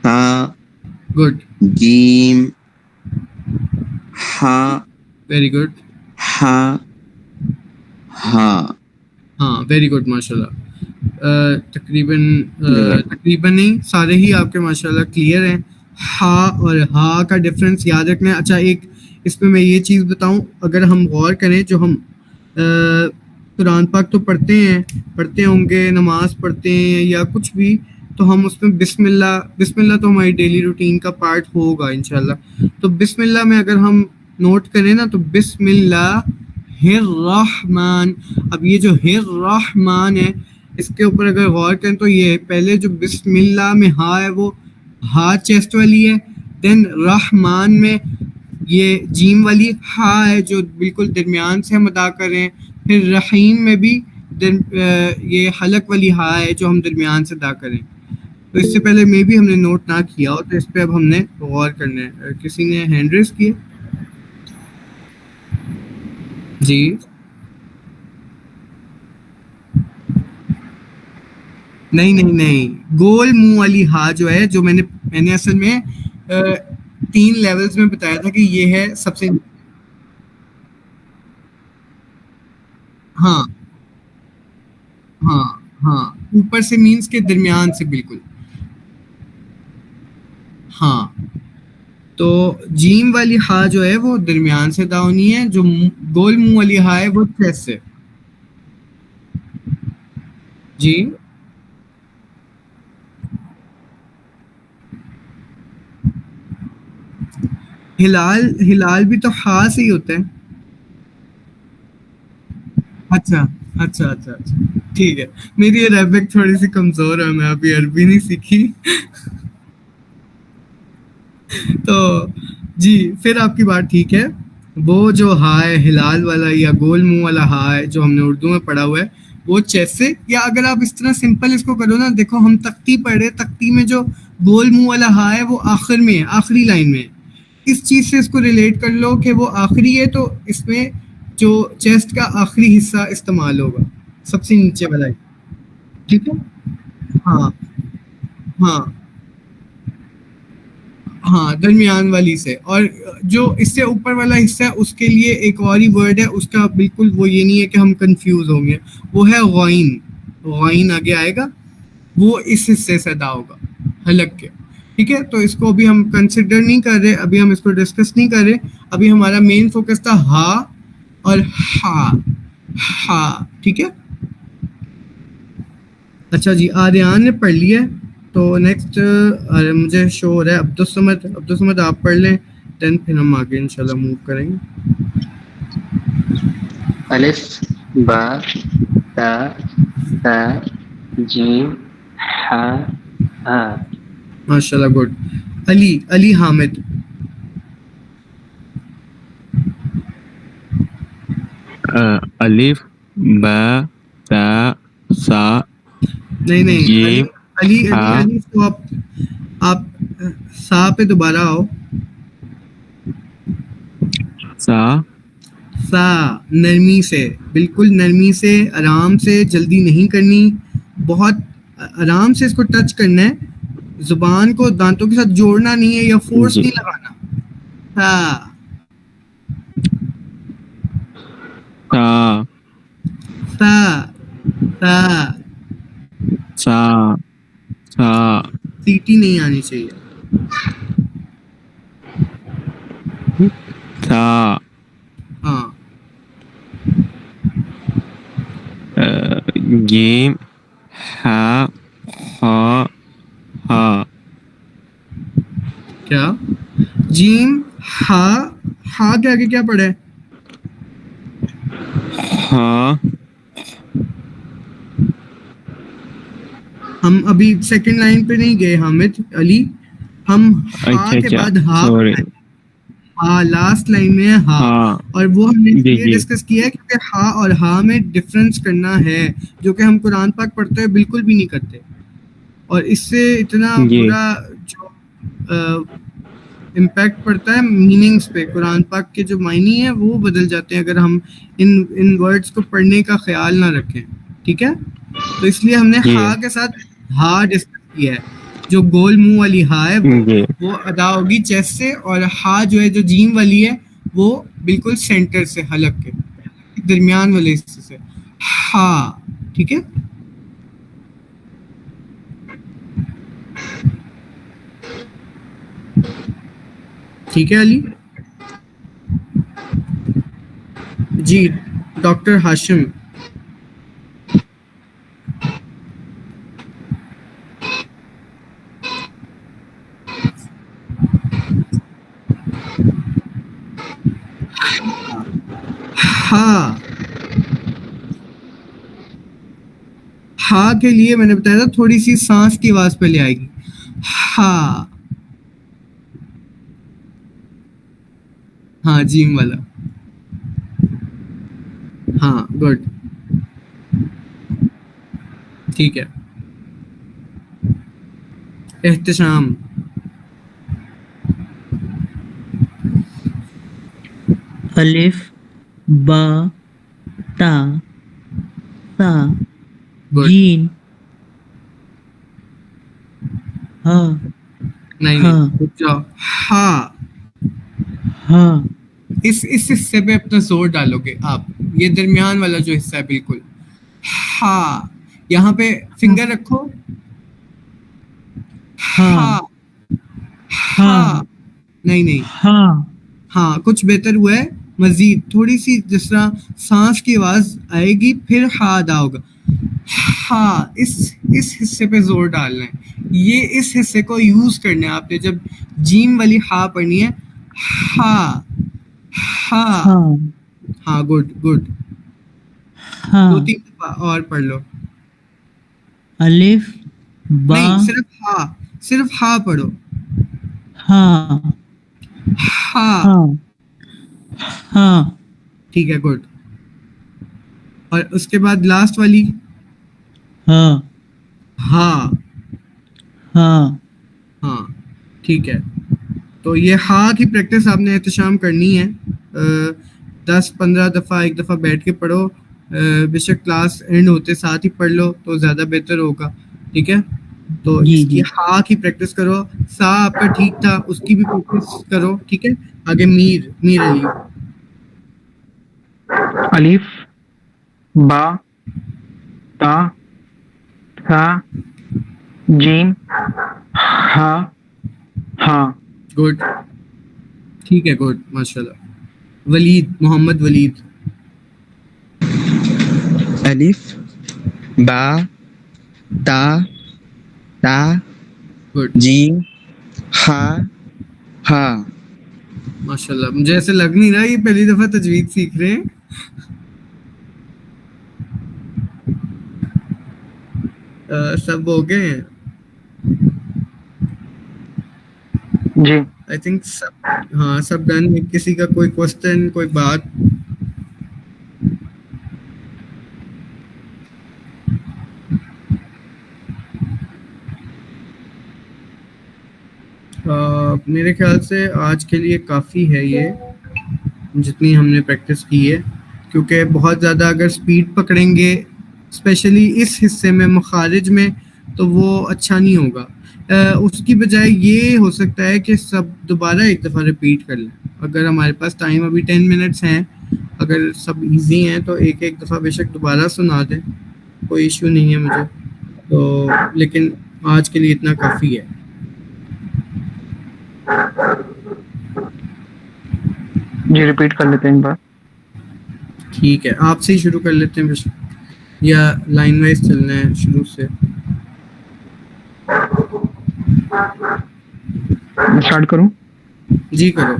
سا، گڈ، جیم، ہا، ویری گڈ، ہا، ہا. ہاں ویری گڈ، ماشاء اللہ. تقریباً نہیں، سارے ہی آپ کے ماشاء اللہ کلیئر ہیں. ہا اور ہا کا ڈفرینس یاد رکھنا ہے. اچھا، ایک اس میں یہ چیز بتاؤں، اگر ہم غور کریں جو ہم قرآن پاک تو پڑھتے ہوں گے، نماز پڑھتے ہیں یا کچھ بھی، تو ہم اس میں بسم اللہ تو ہماری ڈیلی روٹین کا پارٹ ہوگا انشاءاللہ. تو بسم اللہ میں اگر ہم نوٹ کریں نا تو بسم اللہ الرحمن. اب یہ جو الرحمن ہے اس کے اوپر اگر غور کریں تو یہ پہلے جو بسم اللہ میں ہا ہے وہ ہا چیسٹ والی ہے، دین رحمان میں یہ جیم والی ہا ہے جو بالکل درمیان سے ہم ادا کر رہے ہیں، پھر رحیم میں بھی یہ حلق والی ہا ہے جو ہم درمیان سے ادا کریں. تو اس سے پہلے میں بھی ہم نے نوٹ نہ کیا ہو تو اس پہ اب ہم نے غور کرنا ہے. کسی نے ہینڈ ریز کیے؟ جی نہیں، گول منہ والی ہا جو ہے، جو میں نے اصل میں 3 لیولز میں بتایا تھا کہ یہ ہے سب سے ہاں اوپر سے مینس کے درمیان سے بالکل. ہاں تو جیم والی ہا جو ہے وہ درمیان سے ادا ہونی ہے، جو گول منہ والی ہا ہے وہ چیسٹ سے. جی ہلال بھی تو ہا سے ہی ہوتا ہے. اچھا ٹھیک ہے. میری عربک تھوڑی سی کمزور ہے، میں ابھی عربی نہیں سیکھی. تو جی پھر آپ کی بات ٹھیک ہے. وہ جو ہا ہے ہلال والا یا گول منہ والا ہا ہے جو ہم نے اردو میں پڑھا ہوا ہے وہ چیسٹ سے، یا اگر آپ اس طرح سمپل اس کو کرو نا، دیکھو ہم تختی پڑھ رہے، تختی میں جو گول منہ والا ہا ہے وہ آخر میں ہے، آخری لائن میں ہے. اس چیز سے اس کو ریلیٹ کر لو کہ وہ آخری ہے تو اس میں جو چیسٹ کا آخری حصہ استعمال ہوگا، سب سے نیچے والا. ٹھیک ہے. ہاں درمیان والی سے. اور جو اس سے اوپر والا حصہ ہے اس کے لیے ایک اور ہی ورڈ ہے اس کا، بالکل وہ یہ نہیں ہے کہ ہم کنفیوز ہوں گے، وہ ہے غائن آگے آئے گا، وہ اس حصے سے ادا ہوگا حلق کے. ٹھیک ہے. تو اس کو ابھی ہم کنسیڈر نہیں کر رہے، ابھی ہم اس کو ڈسکس نہیں کر رہے. ابھی ہمارا مین فوکس تھا ہا اور ہا. ٹھیک ہے. اچھا جی آریان نے پڑھ لیا ہے تو نیکسٹ مجھے شو ہو رہا ہے عبدالصمد آپ پڑھ لیں، دین پھر ہم آگے انشاءاللہ موو کریں گے. الف با تا ثا جیم ہا ہا. ماشاءاللہ گڈ. علی حامد. الف با تا سا نہیں جیم ہا. علی آپ سا پہ دوبارہ آؤ. سا نرمی سے، بالکل نرمی سے، آرام سے، جلدی نہیں کرنی، بہت آرام سے اس کو ٹچ کرنا ہے. زبان کو دانتوں کے ساتھ جوڑنا نہیں ہے یا فورس نہیں لگانا. سیٹی نہیں آنی چاہیے. ہاں جیم ہا ہا ہا. کیا جیم ہا کے آگے کیا پڑھا ہے؟ ہاں ہم ابھی سیکنڈ لائن پہ نہیں گئے حامد علی، ہم ہا کے بعد ہا لاسٹ لائن میں ہے ہا. اور وہ ہم نے یہ ڈسکس کیا ہے کہ ہا اور ہا میں ڈفرنس کرنا ہے، جو کہ ہم قرآن پاک پڑھتے ہوئے بالکل بھی نہیں کرتے. اور اس سے اتنا برا جو امپیکٹ پڑتا ہے میننگز پہ، قرآن پاک کے جو معنی ہیں وہ بدل جاتے ہیں اگر ہم ان ورڈز کو پڑھنے کا خیال نہ رکھیں. ٹھیک ہے. تو اس لیے ہم نے ہا کے ساتھ ہا ڈسکس کیا ہے. جو گول منہ والی ہا ہے وہ ادا ہوگی چیسٹ سے، اور ہا جو ہے جو جیم والی ہے وہ بالکل سینٹر سے، حلق کے درمیان والے حصے سے ہا. ٹھیک ہے. ٹھیک ہے علی جی. ڈاکٹر ہاشم ہا کے لیے میں نے بتایا تھا تھوڑی سی سانس کی آواز پہلے آئے گی. ہا. ہاں جیم والا. ہاں گڈ. ٹھیک ہے. احتشام. الف با تا سا گڈ. جیم ہا نہیں ہاں. نہیں رک جاؤ. ہا. ہاں اس حصے پہ اپنا زور ڈالو گے آپ. یہ درمیان والا جو حصہ ہے بالکل. ہا. یہاں پہ فنگر رکھو. ہاں ہا. ہاں ہا. نہیں نہیں. ہاں ہاں کچھ بہتر ہوا ہے. مزید تھوڑی سی جس طرح سانس کی آواز آئے گی پھر ہا ادا ہوگا. ہاں اس حصے پہ زور ڈالنا ہے. یہ اس حصے کو یوز کرنا ہے آپ نے جب جیم والی ہا پڑھنی ہے. ہا. ہا. ہاں ہاں گڈ گڈ. ہاں 2-3 دفعہ اور پڑھ لو. الف با نہیں صرف ہا پڑھو. ہاں ہا. ہاں ہاں ٹھیک ہے گڈ. اور اس کے بعد لاسٹ والی ہاں ہاں. ہاں ہاں ٹھیک ہے. تو یہ ہا کی پریکٹس آپ نے احتشام کرنی ہے. 10-15 دفعہ ایک دفعہ بیٹھ کے پڑھو. بے شک کلاس اینڈ ہوتے ساتھ ہی پڑھ لو تو زیادہ بہتر ہوگا. ٹھیک ہے. تو جی اس جی کی ہا کی پریکٹس کرو. سا آپ کا ٹھیک تھا اس کی بھی پریکٹس کرو. ٹھیک ہے. آگے میر علی. الف با تا سا جیم ہا ہاں. گڈ. ٹھیک ہے گڈ ماشاء اللہ. ولید محمد ولید. الف با تا تا گڈ جیم ہا ہا. ماشاء اللہ. مجھے ایسے لگ نہیں رہا یہ پہلی دفعہ تجوید سیکھ رہے ہیں. سب ہو گئے ہیں جی. I think. ہاں سب ڈن. کسی کا کوئی کوشچن کوئی بات؟ میرے خیال سے آج کے لیے کافی ہے یہ جتنی ہم نے پریکٹس کی ہے. کیونکہ بہت زیادہ اگر سپیڈ پکڑیں گے اسپیشلی اس حصے میں مخارج میں تو وہ اچھا نہیں ہوگا. اس کی بجائے یہ ہو سکتا ہے کہ سب دوبارہ ایک دفعہ ریپیٹ کر لیں. اگر ہمارے پاس ٹائم ابھی 10 منٹس ہیں اگر سب ایزی ہیں تو ایک دفعہ بے شک دوبارہ سنا دیں. کوئی ایشو نہیں ہے مجھے تو. لیکن آج کے لیے اتنا کافی ہے. جی ریپیٹ کر لیتے ہیں ایک بار. ٹھیک ہے. آپ سے ہی شروع کر لیتے ہیں بے یا لائن وائز چلنا ہے شروع سے؟ اسٹارٹ کروں. جی کرو.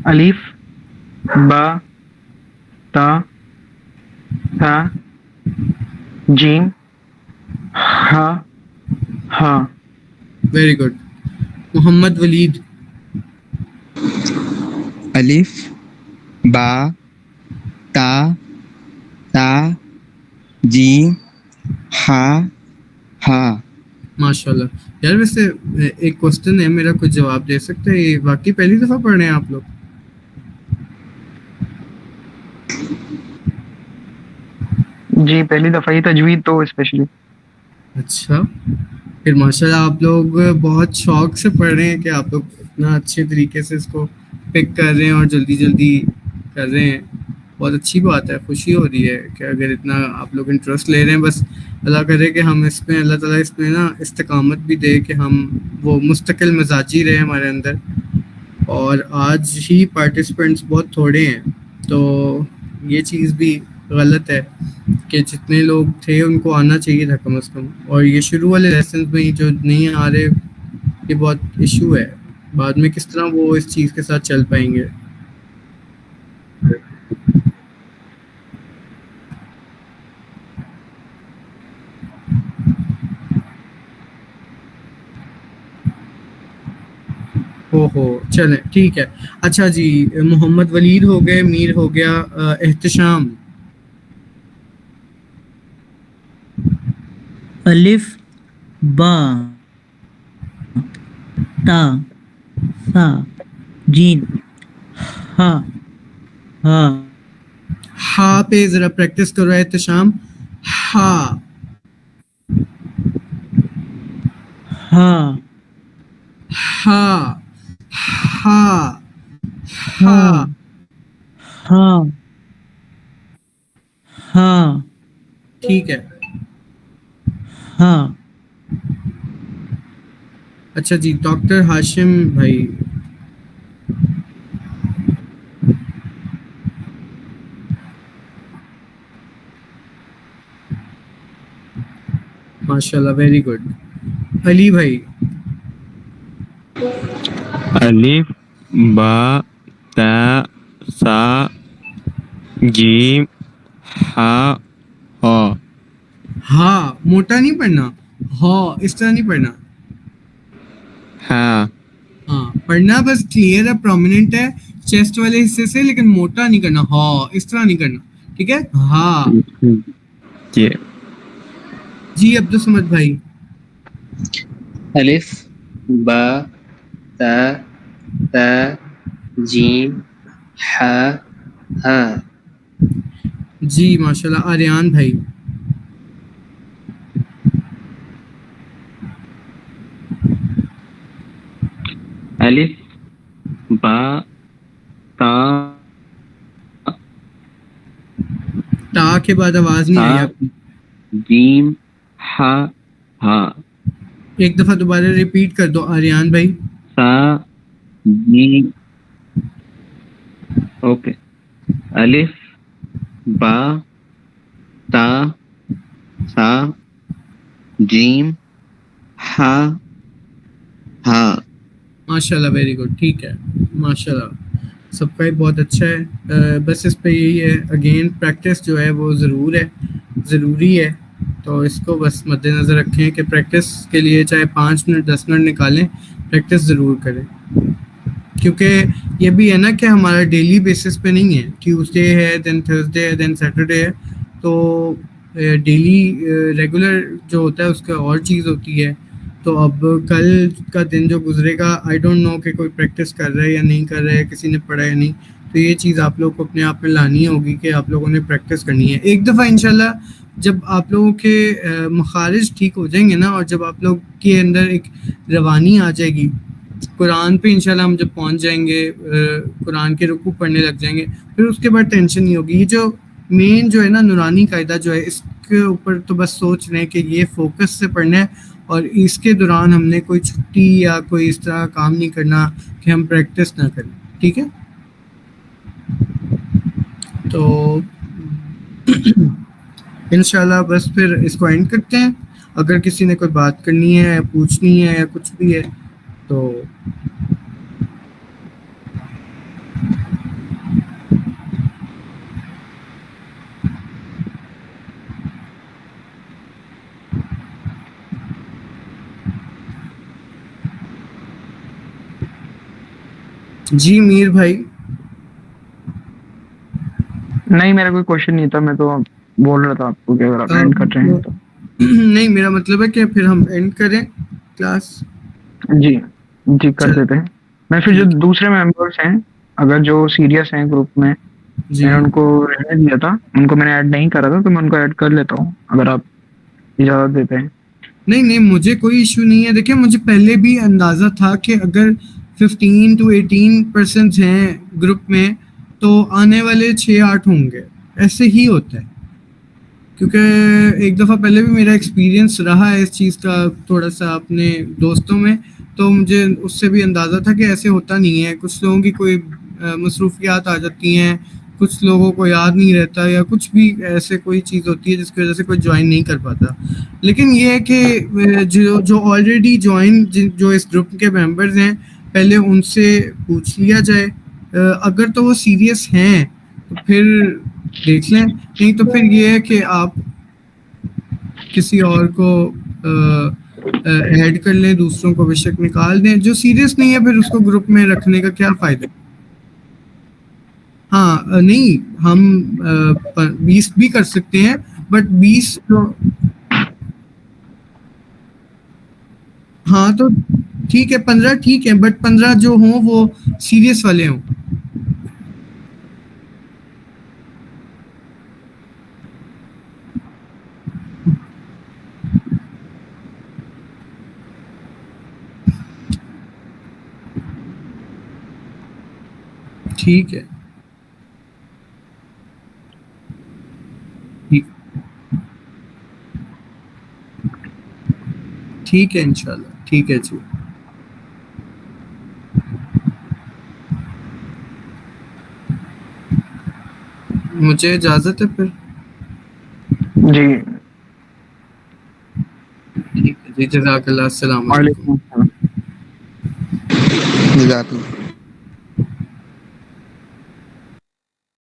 الف با تا سا جیم ہا ہاں. Very good. محمد ولید. الف با تا تا جیم ہا ہا. ماشاء اللہ. یار ویسے ایک کوشچن ہے میرا, کچھ جواب دے سکتے ہیں؟ یہ واقعی پہلی دفعہ پڑھ رہے ہیں آپ لوگ؟ جی پہلی دفعہ ہی تجوید تو اسپیشلی. اچھا. پھر ماشاء اللہ آپ لوگ بہت شوق سے پڑھ رہے ہیں کہ آپ لوگ اتنا اچھے طریقے سے اس کو پک کر رہے ہیں اور جلدی جلدی کر رہے ہیں. بہت اچھی بات ہے. خوشی ہو رہی ہے کہ اگر اتنا آپ لوگ انٹرسٹ لے رہے ہیں. بس اللہ کرے کہ ہم اس میں اللہ تعالیٰ اس میں نا استقامت بھی دے کہ ہم وہ مستقل مزاجی رہے ہمارے اندر. اور آج ہی پارٹیسپینٹس بہت تھوڑے ہیں تو یہ چیز بھی غلط ہے کہ جتنے لوگ تھے ان کو آنا چاہیے تھا کم از کم. اور یہ شروع والے لیسنز میں جو نہیں آ رہے یہ بہت ایشو ہے. بعد میں کس طرح وہ اس چیز کے ساتھ چل پائیں گے. اوہو چلیں ٹھیک ہے. اچھا جی محمد ولید ہو گئے, میر ہو گیا, احتشام. الف با تا سا جیم ہا ہا. ہا پہ ذرا پریکٹس کرو احتشام. ہا ہا ہا ہا ہا ہا ہا. ٹھیک ہے. ہاں اچھا جی ڈاکٹر ہاشم بھائی. ماشاء اللہ ویری گڈ. علی بھائی. الف با تا سا جیم ہا ہا. ہاں موٹا نہیں پڑھنا, ہا اس طرح نہیں پڑھنا. ہا ہاں پڑھنا بس کلیئر ہے, پرومیننٹ ہے چیسٹ والے حصے سے, لیکن موٹا نہیں کرنا. ہاں اس طرح نہیں کرنا, ٹھیک ہے. ہاں یہ جی عبدالصمد بھائی. الف با تا تا جیم ہا ہا. جی ماشاء اللہ آریان بھائی. الف با تا تا کے بعد آواز نہیں آئی تا آپ کی. جیم ہا ہا. ایک دفعہ دوبارہ ریپیٹ کر دو آریان بھائی. سا جیم. اوکے. الف با تا سا جیم ہا ہا. ماشاء اللہ ویری گڈ. ٹھیک ہے ماشاء اللہ سب کا ہی بہت اچھا ہے. بس اس پہ یہی ہے اگین پریکٹس جو ہے وہ ضروری ہے. تو اس کو بس مد نظر رکھیں کہ پریکٹس کے لیے چاہے 5 منٹ 10 منٹ نکالیں, پریکٹس ضرور کریں. کیونکہ یہ بھی ہے نا کہ ہمارا ڈیلی بیسس پہ نہیں ہے, ٹیوزڈے ہے دین تھرسڈے ہے دین سیٹرڈے ہے. تو ڈیلی ریگولر جو ہوتا ہے اس کا اور چیز ہوتی ہے. تو اب کل کا دن جو گزرے گا آئی ڈونٹ نو کہ کوئی پریکٹس کر رہا ہے یا نہیں کر رہا ہے, کسی نے پڑھا یا نہیں. تو یہ چیز آپ لوگوں کو اپنے آپ میں لانی ہوگی کہ آپ لوگوں نے پریکٹس کرنی ہے. ایک دفعہ انشاءاللہ جب آپ لوگوں کے مخارج ٹھیک ہو جائیں گے نا, اور جب آپ لوگ کے اندر ایک روانی آ جائے گی قرآن پہ انشاءاللہ, ہم جب پہنچ جائیں گے قرآن کے رکوع پڑھنے لگ جائیں گے, پھر اس کے بعد ٹینشن نہیں ہوگی. یہ جو مین جو ہے نا نورانی قاعدہ جو ہے اس کے اوپر تو بس سوچ رہے ہیں کہ یہ فوکس سے پڑھنا ہے, اور اس کے دوران ہم نے کوئی چھٹی یا کوئی اس طرح کام نہیں کرنا کہ ہم پریکٹس نہ کریں. ٹھیک ہے. تو انشاءاللہ بس پھر اس کو اینڈ کرتے ہیں. اگر کسی نے کوئی بات کرنی ہے, پوچھنی ہے یا کچھ بھی ہے تو جی میر بھائی. نہیں میرا کوئی کوشچن نہیں تھا, میں تو بول رہا تھا آپ کو کہ اگر آپ اینڈ کر رہے ہیں تو. نہیں میرا مطلب ہے کہ پھر ہم اینڈ کریں کلاس. جی کر دیتے ہیں. میں پھر جو دوسرے ممبرس ہیں اگر جو سیریس ہیں گروپ میں, جی میں نے ان کو رہنے دیا تھا, ان کو میں نے ایڈ نہیں کرا تھا, تو میں ان کو ایڈ کر لیتا ہوں اگر آپ اجازت دیتے ہیں. نہیں مجھے کوئی ایشو نہیں ہے. دیکھیں مجھے پہلے بھی اندازہ تھا کہ اگر 15 to 18% ہیں گروپ میں تو آنے والے 6-8 ہوں گے, ایسے ہی ہوتا ہے. کیونکہ ایک دفعہ پہلے بھی میرا ایکسپیرینس رہا ہے اس چیز کا تھوڑا سا اپنے دوستوں میں, تو مجھے اس سے بھی اندازہ تھا کہ ایسے ہوتا نہیں ہے. کچھ لوگوں کی کوئی مصروفیات آ جاتی ہیں, کچھ لوگوں کو یاد نہیں رہتا, یا کچھ بھی ایسے کوئی چیز ہوتی ہے جس کی وجہ سے کوئی جوائن نہیں کر پاتا. لیکن یہ ہے کہ جو آلریڈی جوائن جو اس گروپ کے ممبرز ہیں پہلے ان سے پوچھ لیا جائے. اگر تو وہ سیریس ہیں تو پھر دیکھ لیں, نہیں تو پھر یہ ہے کہ آپ کسی اور کو ایڈ کر لیں, دوسروں کو بے شک نکال دیں. جو سیریس نہیں ہے پھر اس کو گروپ میں رکھنے کا کیا فائدہ. ہاں نہیں, ہم 20 بھی کر سکتے ہیں, بٹ 20 ہاں تو ٹھیک ہے, 15 ٹھیک ہے, بٹ 15 جو ہوں وہ سیریس والے ہوں. ٹھیک ہے, ٹھیک ہے انشاءاللہ. ٹھیک ہے جی, مجھے اجازت ہے پھر. جی ٹھیک ہے جی, جزاک اللہ, السلام علیکم. وعلیکم السلام. جزاک اللہ.